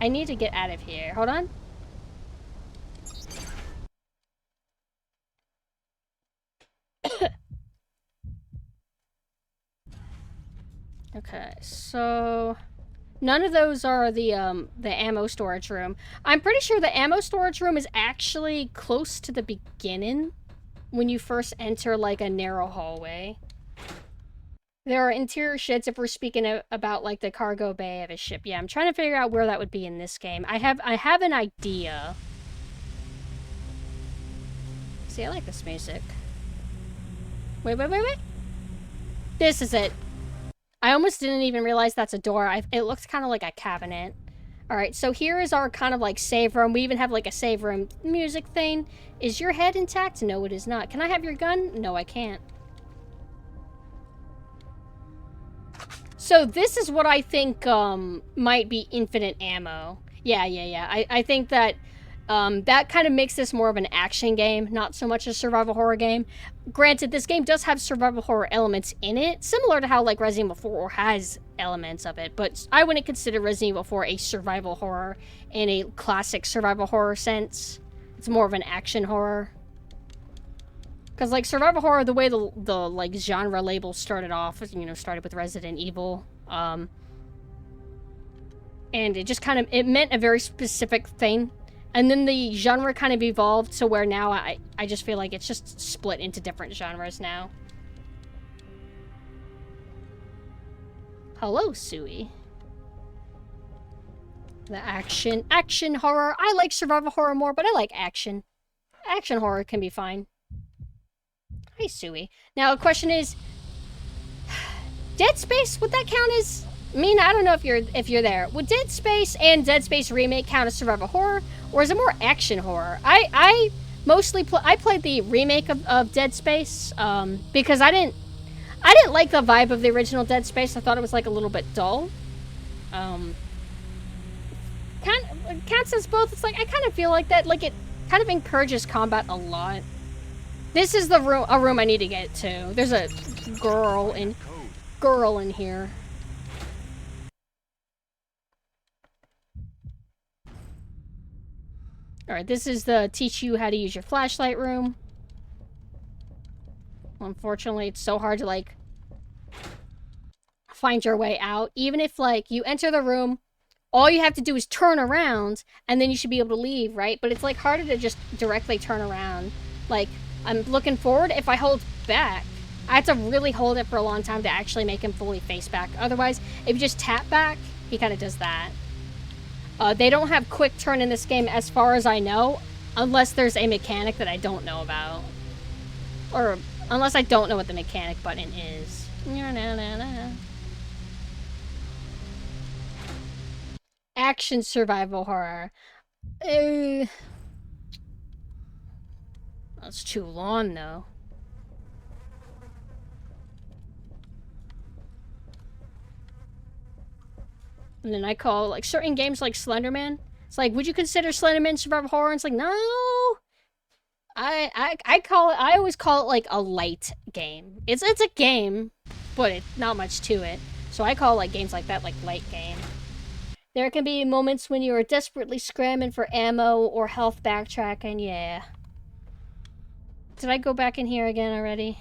[SPEAKER 1] I need to get out of here. Hold on. Okay, so none of those are the ammo storage room. I'm pretty sure the ammo storage room is actually close to the beginning when you first enter like a narrow hallway. There are interior sheds if we're speaking about like the cargo bay of a ship. Yeah, I'm trying to figure out where that would be in this game. I have an idea. See, I like this music. Wait. This is it. I almost didn't even realize that's a door. It looks kind of like a cabinet. Alright, so here is our kind of like save room. We even have like a save room music thing. Is your head intact? No, it is not. Can I have your gun? No, I can't. So this is what I think might be infinite ammo. Yeah. I think that That kind of makes this more of an action game, not so much a survival horror game. Granted, this game does have survival horror elements in it, similar to how like Resident Evil 4 has elements of it, but I wouldn't consider Resident Evil 4 a survival horror in a classic survival horror sense. It's more of an action horror. Because like survival horror, the way the like genre label started off, you know, started with Resident Evil, and it just kind of, it meant a very specific thing. And then the genre kind of evolved to where now I just feel like it's just split into different genres now. Hello, Sui. The action horror. I like survival horror more, but I like action. Action horror can be fine. Hi, Sui. Now the question is, Dead Space, would that count as? I mean, I don't know if you're there. Would Dead Space and Dead Space Remake count as survival horror, or is it more action horror? I mostly I played the remake of Dead Space because I didn't like the vibe of the original Dead Space. I thought it was like a little bit dull. Counts as both. It's like I kind of feel like that. Like it kind of encourages combat a lot. This is a room I need to get to. There's a girl in here. Alright, this is the teach you how to use your flashlight room. Unfortunately, it's so hard to, like, find your way out. Even if, like, you enter the room, all you have to do is turn around, and then you should be able to leave, right? But it's, like, harder to just directly turn around. Like, I'm looking forward. If I hold back, I have to really hold it for a long time to actually make him fully face back. Otherwise, if you just tap back, he kind of does that. They don't have quick turn in this game as far as I know, unless there's a mechanic that I don't know about. Or unless I don't know what the mechanic button is. Action survival horror. That's too long though. And then I call, like, certain games like Slenderman. It's like, would you consider Slenderman survival horror? And it's like, no. I always call it, like, a light game. It's a game, but it's not much to it. So I call, like, games like that, like, light game. There can be moments when you are desperately scrambling for ammo or health backtracking, yeah. Did I go back in here again already?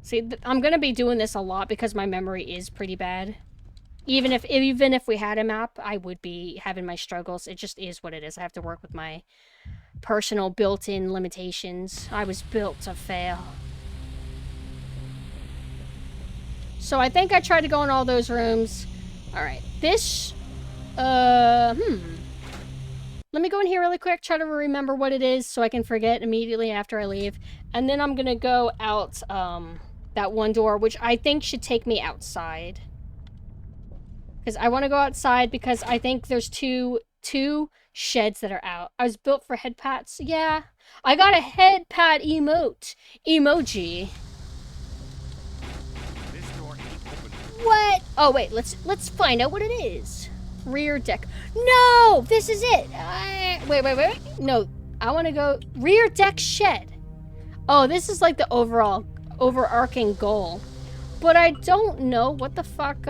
[SPEAKER 1] See, I'm gonna be doing this a lot because my memory is pretty bad. Even if we had a map, I would be having my struggles. It just is what it is. I have to work with my personal built-in limitations. I was built to fail. So I think I tried to go in all those rooms. Alright, this... Let me go in here really quick, try to remember what it is so I can forget immediately after I leave. And then I'm gonna go out, that one door, which I think should take me outside. Because I want to go outside because I think there's two sheds that are out. I was built for head pats. Yeah. I got a head pat emoji.
[SPEAKER 4] This door ain't open.
[SPEAKER 1] What? Oh wait, let's find out what it is. Rear deck. No, this is it. Wait. No, I want to go rear deck shed. Oh, this is like the overarching goal. But I don't know what the fuck,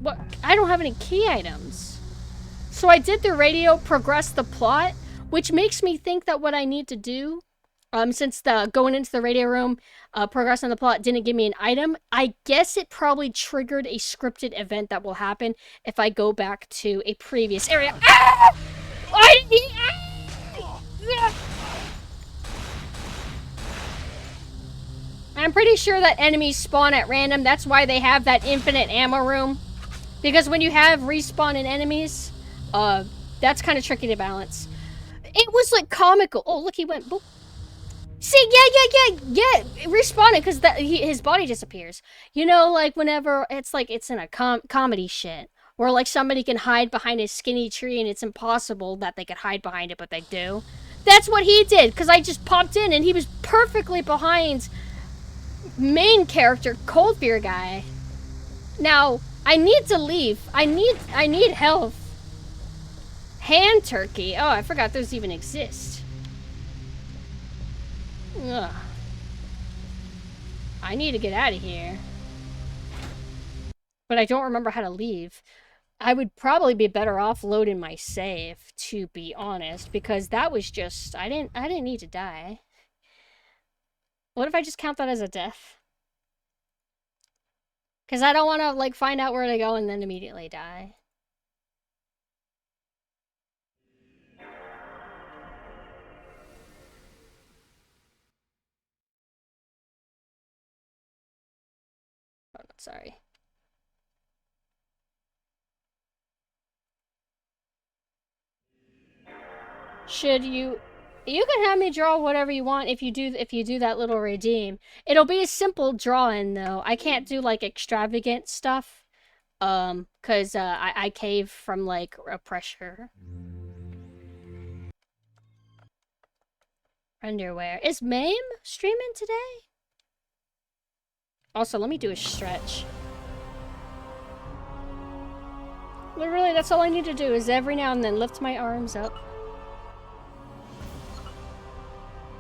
[SPEAKER 1] what? I don't have any key items. So I did the radio, progress the plot, which makes me think that what I need to do, since the going into the radio room, progressing the plot didn't give me an item, I guess it probably triggered a scripted event that will happen if I go back to a previous area. Ah! I'm pretty sure that enemies spawn at random. That's why they have that infinite ammo room. Because when you have respawn in enemies, that's kind of tricky to balance. It was like comical. Oh, look, he went boop. See, yeah. Respawning because his body disappears. You know, like whenever it's like it's in a comedy shit. Where like somebody can hide behind a skinny tree and it's impossible that they could hide behind it, but they do. That's what he did because I just popped in and he was perfectly behind main character, Cold Fear guy. Now, I need to leave. I need health. Hand turkey. Oh, I forgot those even exist. Ugh. I need to get out of here. But I don't remember how to leave. I would probably be better off loading my save, to be honest, because that was just I didn't need to die. What if I just count that as a death? Because I don't want to like find out where to go and then immediately die. Oh, sorry. Should you can have me draw whatever you want if you do that little redeem. It'll be a simple drawing though. I can't do like extravagant stuff. Cause I cave from like a pressure. Underwear. Is Mame streaming today? Also, let me do a stretch. Literally, that's all I need to do is every now and then lift my arms up.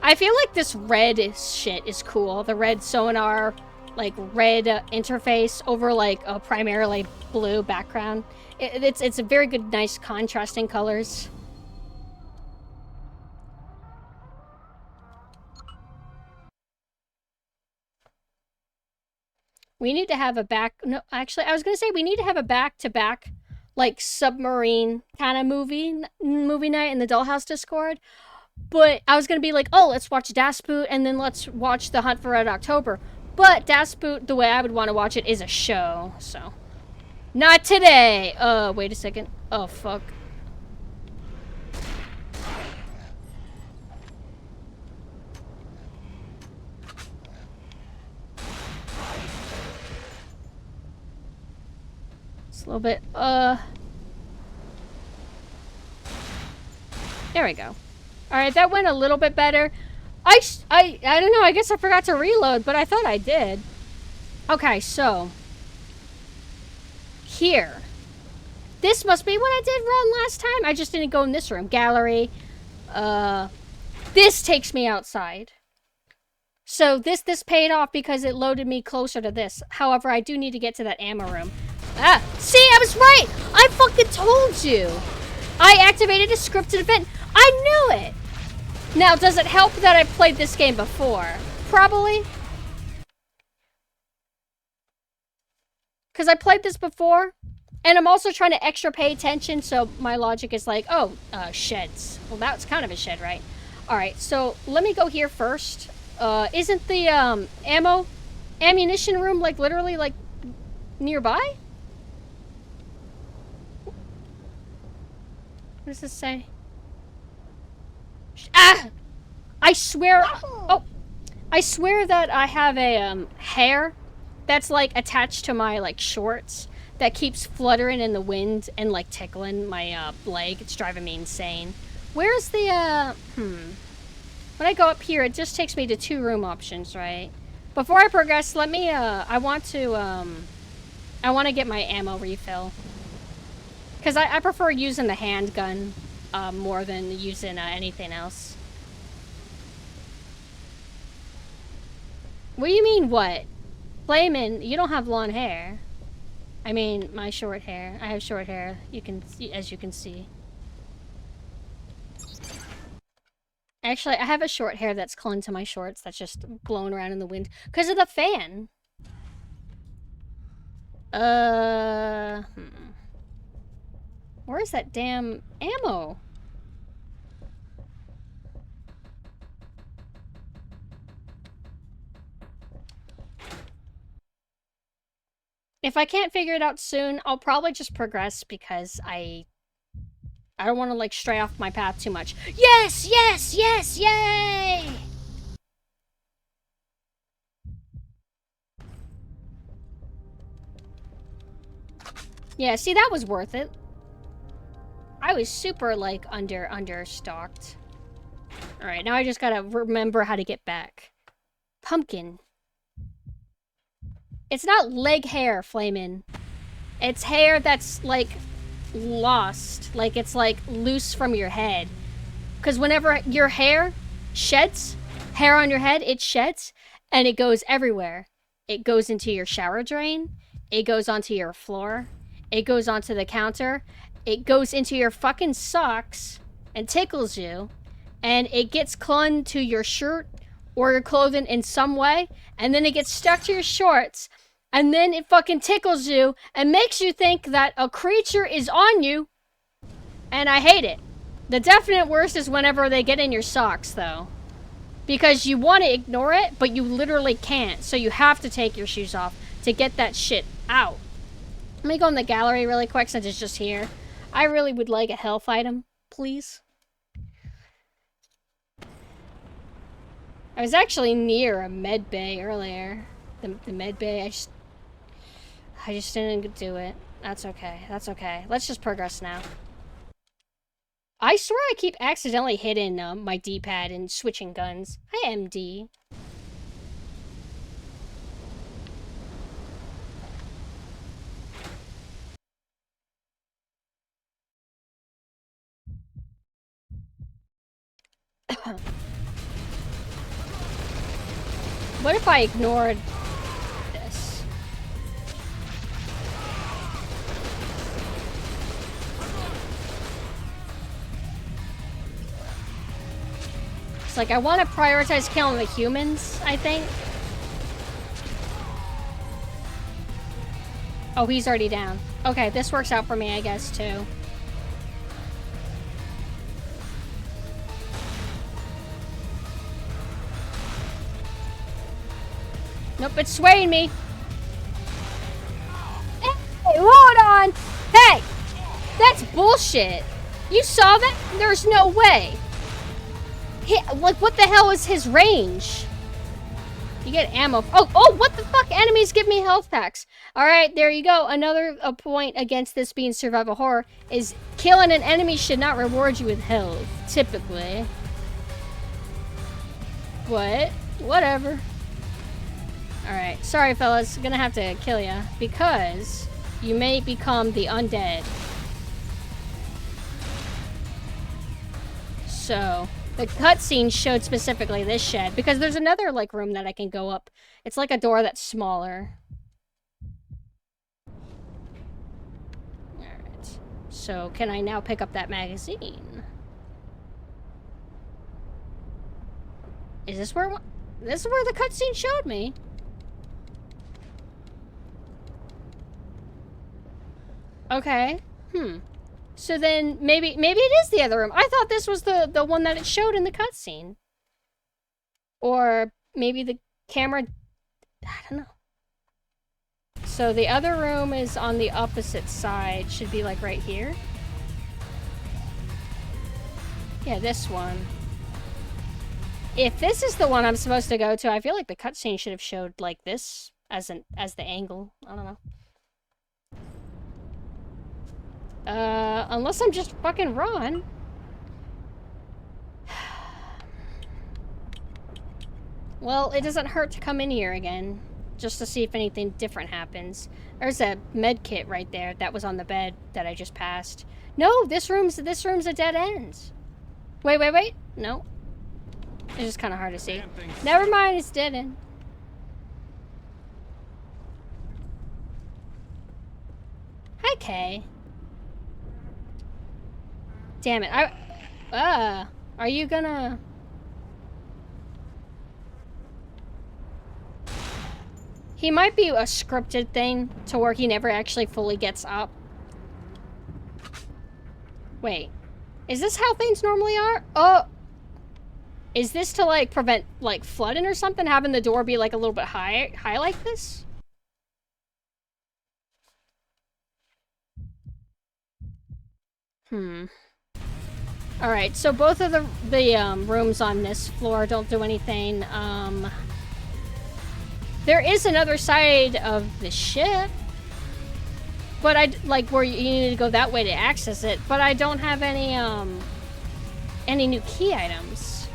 [SPEAKER 1] I feel like this red shit is cool. The red sonar, like red interface over like a primarily blue background. It's a very good, nice contrasting colors. We need to have a no, actually, I was gonna say we need to have a back-to-back, like submarine kind of movie night in the Dollhouse Discord. But I was gonna be like, oh, let's watch Das Boot and then let's watch The Hunt for Red October. But Das Boot, the way I would want to watch it, is a show, so. Not today! Wait a second. Oh, fuck. It's a little bit, There we go. Alright, that went a little bit better. I don't know, I guess I forgot to reload, but I thought I did. Okay, so. Here. This must be what I did wrong last time. I just didn't go in this room. Gallery. This takes me outside. So this paid off because it loaded me closer to this. However, I do need to get to that ammo room. Ah, see, I was right! I fucking told you! I activated a scripted event. I knew it! Now, does it help that I've played this game before? Probably. Because I played this before, and I'm also trying to extra pay attention, so my logic is like, oh, sheds. Well, that's kind of a shed, right? Alright, so let me go here first. Isn't the, ammunition room, like, literally, like, nearby? What does this say? Ah! I swear... Oh! I swear that I have a, hair that's, like, attached to my, like, shorts that keeps fluttering in the wind and, like, tickling my, leg. It's driving me insane. Where's the, When I go up here, it just takes me to 2 room options, right? Before I progress, let me, I want to get my ammo refill. Because I prefer using the handgun, more than using, anything else. What do you mean, what? Flamin', you don't have long hair. I mean, my short hair. I have short hair, as you can see. Actually, I have a short hair that's clung to my shorts that's just blowing around in the wind. Because of the fan! Where's that damn ammo? If I can't figure it out soon, I'll probably just progress because I don't want to, like, stray off my path too much. Yes! Yes! Yes! Yay! Yeah, see, that was worth it. I was super, like, understocked. Alright, now I just gotta remember how to get back. Pumpkin. It's not leg hair, Flamin'. It's hair that's, like, lost. Like, it's like loose from your head. Because whenever your hair sheds, hair on your head, it sheds, and it goes everywhere. It goes into your shower drain. It goes onto your floor. It goes onto the counter. It goes into your fucking socks and tickles you. And it gets clung to your shirt or your clothing in some way. And then it gets stuck to your shorts. And then it fucking tickles you and makes you think that a creature is on you. And I hate it. The definite worst is whenever they get in your socks, though. Because you want to ignore it, but you literally can't. So you have to take your shoes off to get that shit out. Let me go in the gallery really quick since it's just here. I really would like a health item, please. I was actually near a med bay earlier. The med bay, I just didn't do it. That's okay. That's okay. Let's just progress now. I swear I keep accidentally hitting my D-pad and switching guns. Hi, MD. What if I ignored this? It's like I want to prioritize killing the humans, I think. Oh, he's already down. Okay, this works out for me, I guess, too. Nope, it's swaying me. Hey, hold on! Hey! That's bullshit! You saw that? There's no way! Like, what the hell is his range? You get ammo. Oh, what the fuck? Enemies give me health packs. Alright, there you go. Another point against this being survival horror is killing an enemy should not reward you with health, typically. What? Whatever. Alright, sorry fellas, gonna have to kill ya because you may become the undead. So, the cutscene showed specifically this shed because there's another like room that I can go up. It's like a door that's smaller. Alright, so can I now pick up that magazine? Is this where this is where the cutscene showed me? Okay. So then maybe it is the other room. I thought this was the one that it showed in the cutscene. Or maybe the camera, I don't know. So the other room is on the opposite side. Should be like right here. Yeah, this one. If this is the one I'm supposed to go to, I feel like the cutscene should have showed like this as the angle. I don't know. Unless I'm just fucking wrong. Well, it doesn't hurt to come in here again, just to see if anything different happens. There's a med kit right there that was on the bed that I just passed. No, this room's a dead end. Wait. No. It's just kind of hard to see. Never mind, it's dead end. Hi, Kay. Damn it, are you gonna... He might be a scripted thing to where he never actually fully gets up. Wait, is this how things normally are? Oh, is this to like prevent like flooding or something? Having the door be like a little bit high like this? Alright, so both of the rooms on this floor don't do anything. There is another side of the ship. But I, like, where you need to go that way to access it. But I don't have any new key items.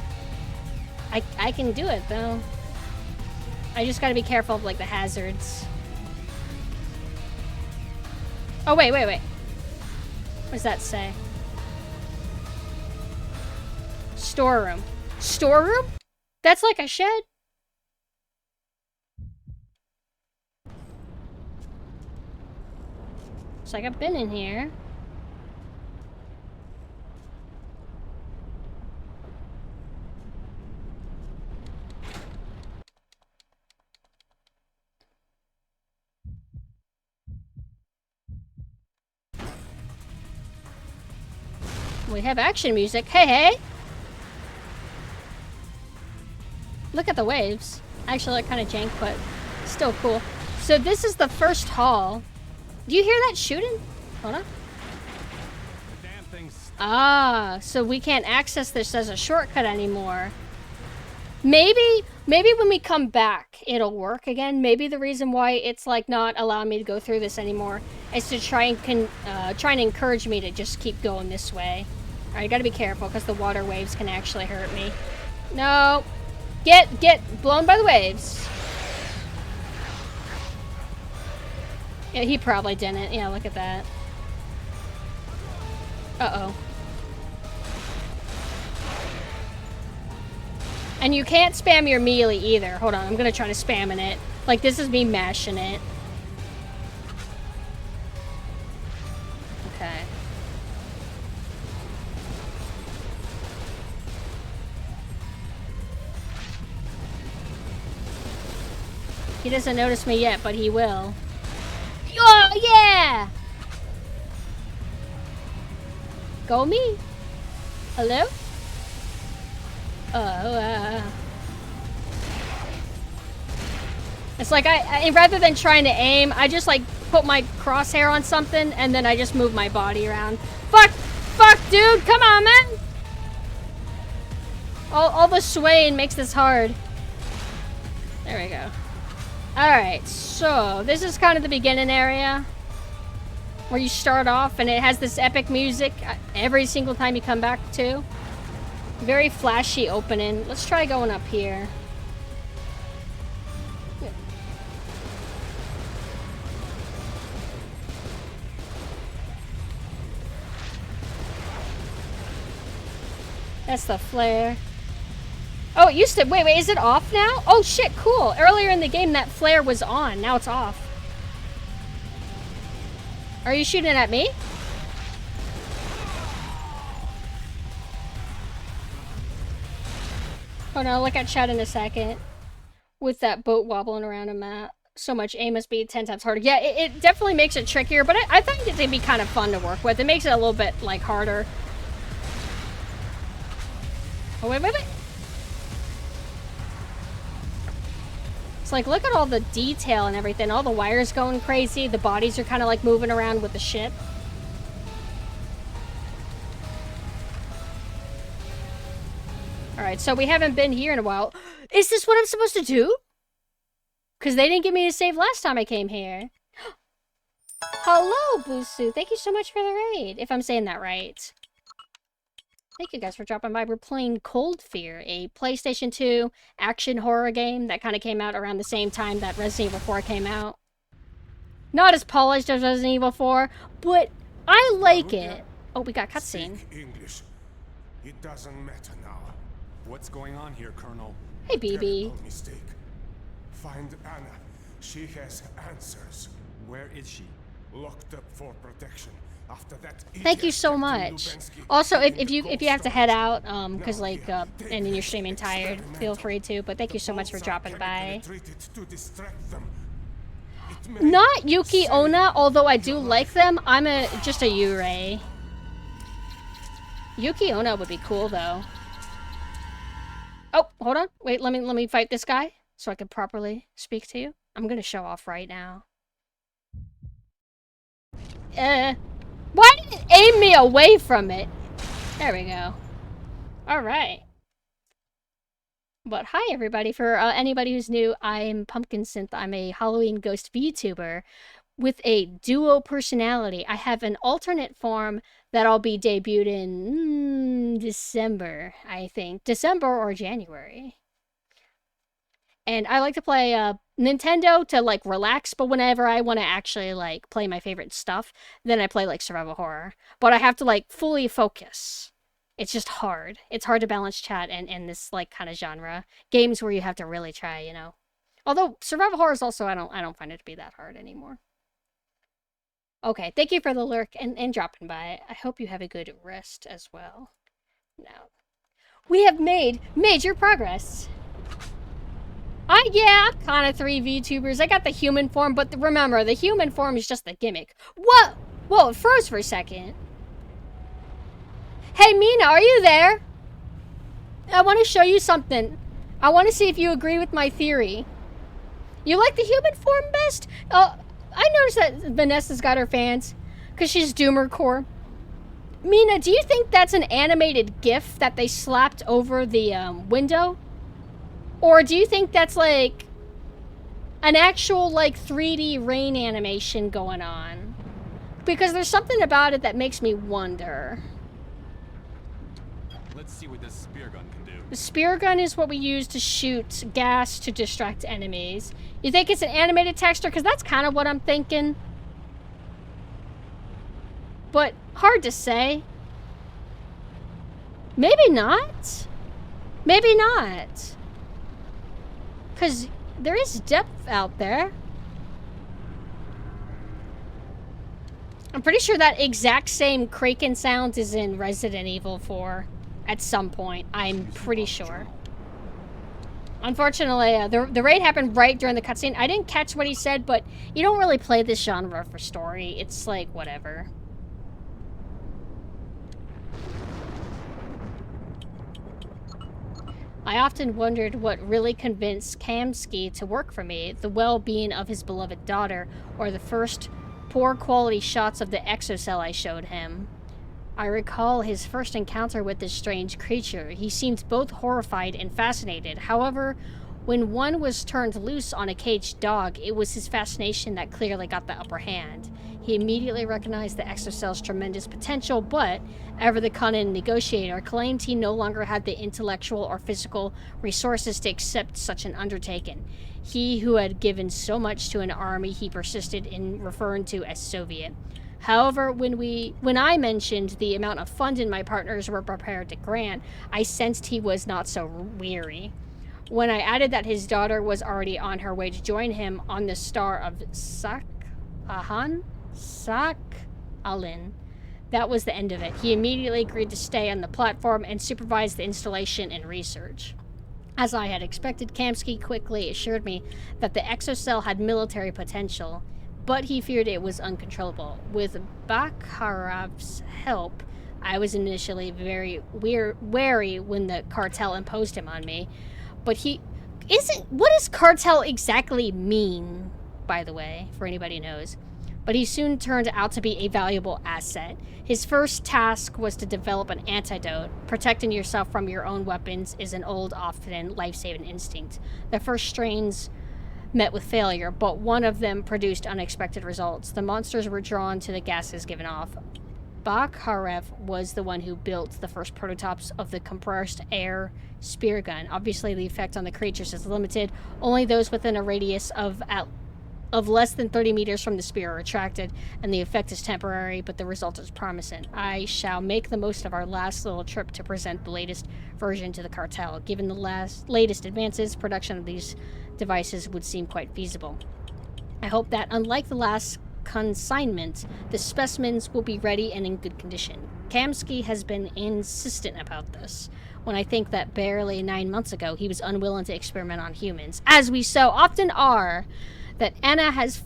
[SPEAKER 1] I can do it, though. I just gotta be careful of, like, the hazards. Oh, wait. What does that say? Storeroom. Storeroom? That's like a shed. It's like I've been in here. We have action music. Hey, hey! Look at the waves. Actually, like kind of jank, but still cool. So this is the first hall. Do you hear that shooting? Hold on.
[SPEAKER 4] The damn thing's...
[SPEAKER 1] Ah, so we can't access this as a shortcut anymore. Maybe when we come back, it'll work again. Maybe the reason why it's like not allowing me to go through this anymore is to try and encourage me to just keep going this way. All right, you gotta be careful because the water waves can actually hurt me. No, get blown by the waves. Yeah, he probably didn't. Yeah, look at that. Uh-oh. And you can't spam your melee either. Hold on, I'm gonna try to spam it. Like, this is me mashing it. Okay. He doesn't notice me yet, but he will. Oh, yeah! Go me? Hello? It's like I rather than trying to aim, I just like put my crosshair on something and then I just move my body around. Fuck, dude, come on, man! All the swaying makes this hard. There we go. Alright, so this is kind of the beginning area where you start off and it has this epic music every single time you come back to. Very flashy opening. Let's try going up here. That's the flare. Oh, it used to... Wait, is it off now? Oh, shit, cool. Earlier in the game, that flare was on. Now it's off. Are you shooting at me? Hold on, I'll look at chat in a second. With that boat wobbling around a map. So much aim must be 10 times harder. Yeah, it definitely makes it trickier, but I think it'd be kind of fun to work with. It makes it a little bit, like, harder. Oh, wait. It's like, look at all the detail and everything. All the wires going crazy. The bodies are kind of like moving around with the ship. Alright, so we haven't been here in a while. Is this what I'm supposed to do? Because they didn't give me a save last time I came here. Hello, Busu. Thank you so much for the raid. If I'm saying that right. Thank you guys for dropping by. We're playing Cold Fear, a PlayStation 2 action horror game that kind of came out around the same time that Resident Evil 4 came out. Not as polished as Resident Evil 4, but I like it. Oh, we got cutscene.
[SPEAKER 7] English. It doesn't matter now.
[SPEAKER 4] What's going on here, Colonel?
[SPEAKER 1] Hey, BB.
[SPEAKER 7] Terrible mistake. Find Anna. She has answers.
[SPEAKER 4] Where is she?
[SPEAKER 7] Locked up for protection. After that,
[SPEAKER 1] Thank you so much. Also, if you have to head out, cause like, and then you're streaming tired, feel free to. But thank you so much for dropping by. Not Yuki Onna, although I do like them. I'm just a Yurei. Yuki Onna would be cool though. Oh, hold on. Wait, let me fight this guy so I can properly speak to you. I'm gonna show off right now. Why did it aim me away from it? There we go. Alright. But hi everybody, for anybody who's new, I'm PumpkinSynth. I'm a Halloween ghost VTuber with a duo personality. I have an alternate form that I'll be debuted in December, I think. December or January. And I like to play Nintendo to like relax, but whenever I want to actually like play my favorite stuff, then I play like survival horror. But I have to like fully focus. It's just hard. It's hard to balance chat and this like kind of genre. Games where you have to really try, you know. Although survival horror is also I don't find it to be that hard anymore. Okay, thank you for the lurk and dropping by. I hope you have a good rest as well. Now, we have made major progress. Yeah, I'm kind of 3 VTubers. I got the human form, but remember, the human form is just the gimmick. What? Whoa, it froze for a second. Hey, Mina, are you there? I want to show you something. I want to see if you agree with my theory. You like the human form best? I noticed that Vanessa's got her fans, because she's Doomer Core. Mina, do you think that's an animated GIF that they slapped over the window? Or do you think that's like an actual like 3D rain animation going on? Because there's something about it that makes me wonder.
[SPEAKER 4] Let's see what this spear gun can do.
[SPEAKER 1] The spear gun is what we use to shoot gas to distract enemies. You think it's an animated texture? Because that's kind of what I'm thinking. But hard to say. Maybe not. Maybe not. Because there is depth out there. I'm pretty sure that exact same Kraken sound is in Resident Evil 4 at some point. I'm pretty sure. Unfortunately, the raid happened right during the cutscene. I didn't catch what he said, but you don't really play this genre for story. It's like, whatever. I often wondered what really convinced Kamsky to work for me, the well-being of his beloved daughter, or the first poor quality shots of the exocell I showed him. I recall his first encounter with this strange creature. He seemed both horrified and fascinated. However, when one was turned loose on a caged dog, it was his fascination that clearly got the upper hand. He immediately recognized the exocell's tremendous potential, but, ever the cunning negotiator, claimed he no longer had the intellectual or physical resources to accept such an undertaking. He who had given so much to an army he persisted in referring to as Soviet. However, when I mentioned the amount of funding my partners were prepared to grant, I sensed he was not so weary. When I added that his daughter was already on her way to join him on the star of Sakhalin, that was the end of it. He immediately agreed to stay on the platform and supervise the installation and research. As I had expected, Kamsky quickly assured me that the exocell had military potential, but he feared it was uncontrollable. With Bakharov's help, I was initially very wary when the cartel imposed him on me, but he isn't. What does cartel exactly mean, by the way, for anybody who knows? But he soon turned out to be a valuable asset. His first task was to develop an antidote. Protecting yourself from your own weapons is an old, often life-saving instinct. The first strains met with failure, but one of them produced unexpected results. The monsters were drawn to the gases given off. Bakharev was the one who built the first prototypes of the compressed air spear gun. Obviously, the effect on the creatures is limited. Only those within a radius of less than 30 meters from the spear are attracted, and the effect is temporary, but the result is promising. I shall make the most of our last little trip to present the latest version to the cartel. Given the latest advances, production of these devices would seem quite feasible. I hope that, unlike the last consignment, the specimens will be ready and in good condition. Kamsky has been insistent about this, when I think that barely 9 months ago he was unwilling to experiment on humans, as we so often are. That Anna has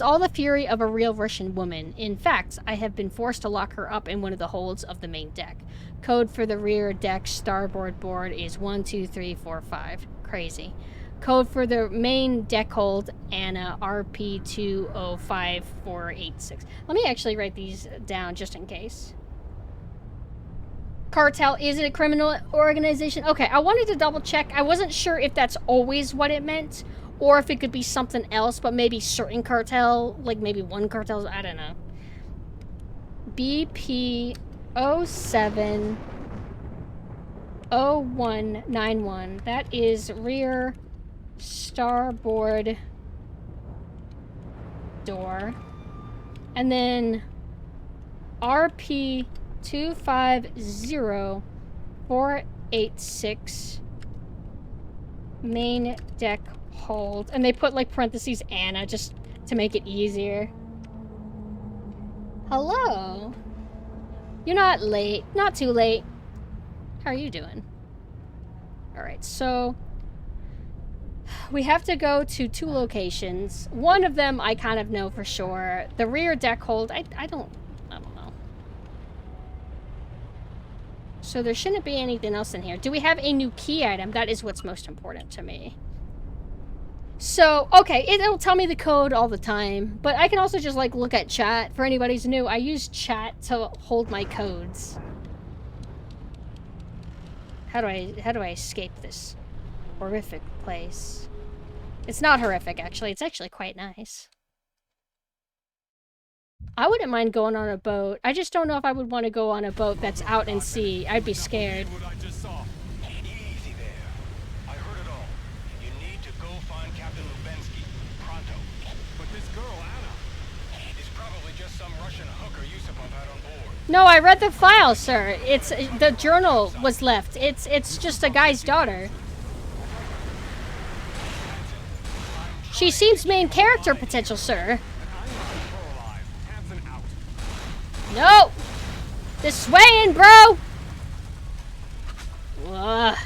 [SPEAKER 1] all the fury of a real Russian woman. In fact, I have been forced to lock her up in one of the holds of the main deck. Code for the rear deck starboard board is 12345. Crazy. Code for the main deck hold, Anna, RP205486. Let me actually write these down just in case. Cartel, is it a criminal organization? Okay, I wanted to double check. I wasn't sure if that's always what it meant, or if it could be something else, but maybe certain cartel, like maybe one cartel, I don't know. BP070191. That is rear starboard door. And then RP 250486 main deck hold. And they put like parentheses Anna just to make it easier. Hello. You're not late. Not too late. How are you doing? Alright, so we have to go to 2 locations. One of them I kind of know for sure. The rear deck hold, I don't know. So there shouldn't be anything else in here. Do we have a new key item? That is what's most important to me. So, okay, it'll tell me the code all the time, but I can also just like look at chat. For anybody who's new, I use chat to hold my codes. How do I escape this horrific place? It's not horrific, actually. It's actually quite nice. I wouldn't mind going on a boat. I just don't know if I would want to go on a boat that's out in sea. I'd be scared.
[SPEAKER 6] What I just saw. Easy there. I heard it all. You need to go find Captain Lubensky. Pronto.
[SPEAKER 4] But this girl, Anna.
[SPEAKER 6] It's probably just some Russian hooker Yusupov had on board.
[SPEAKER 1] No, I read the file, sir. It's the journal was left. It's just a guy's daughter. She seems main character potential, sir. No! This swaying, bro! Ugh.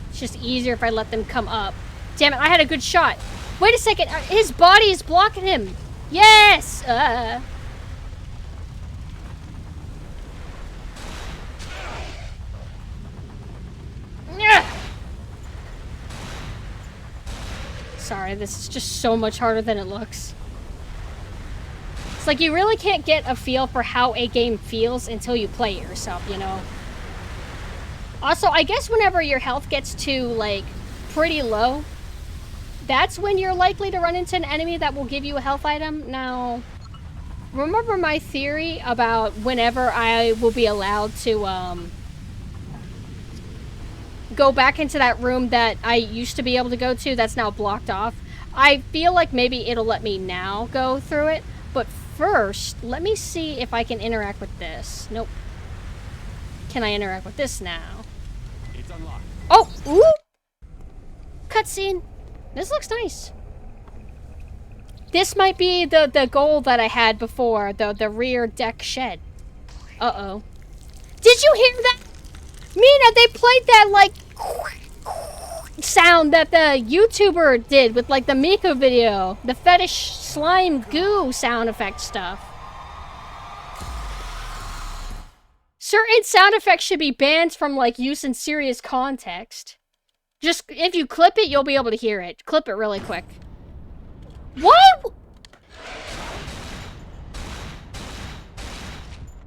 [SPEAKER 1] It's just easier if I let them come up. Damn it, I had a good shot. Wait a second, his body is blocking him. Yes! Sorry, this is just so much harder than it looks. It's like you really can't get a feel for how a game feels until you play it yourself, you know? Also, I guess whenever your health gets to, like, pretty low, that's when you're likely to run into an enemy that will give you a health item. Now, remember my theory about whenever I will be allowed to, go back into that room that I used to be able to go to that's now blocked off? I feel like maybe it'll let me now go through it, but first, let me see if I can interact with this. Nope. Can I interact with this now?
[SPEAKER 4] It's unlocked.
[SPEAKER 1] Oh! Ooh! Cutscene. This looks nice. This might be the goal that I had before, the rear deck shed. Uh-oh. Did you hear that? Mina, they played that, like, sound that the YouTuber did with, like, the Miko video. The fetish slime goo sound effect stuff. Certain sound effects should be banned from, like, use in serious context. Just, if you clip it, you'll be able to hear it. Clip it really quick. What?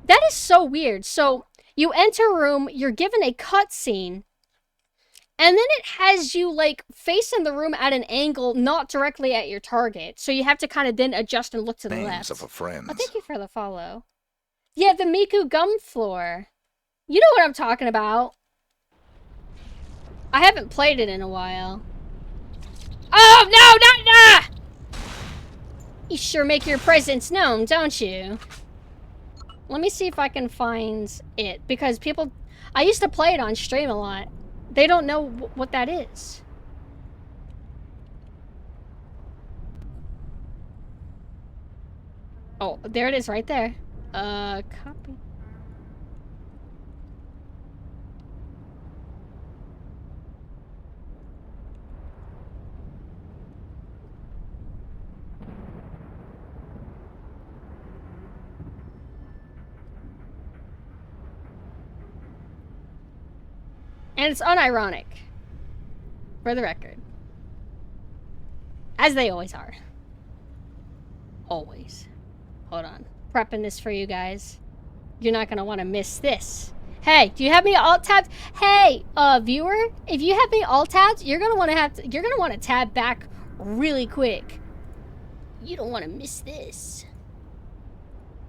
[SPEAKER 1] That is so weird. So, you enter a room, you're given a cutscene, and then it has you, like, facing the room at an angle not directly at your target. So you have to kind of then adjust and look to the left.
[SPEAKER 8] Of a friend.
[SPEAKER 1] Oh, thank you for the follow. Yeah, the Miku gum floor. You know what I'm talking about. I haven't played it in a while. Oh, no, not... You sure make your presence known, don't you? Let me see if I can find it, because people... I used to play it on stream a lot. They don't know what that is. Oh, there it is right there. Copy. And it's unironic. For the record. As they always are. Always. Hold on. Prepping this for you guys. You're not gonna want to miss this. Hey, do you have me alt tabbed? Hey, viewer, if you have me alt tabbed, you're gonna want to tab back really quick. You don't want to miss this.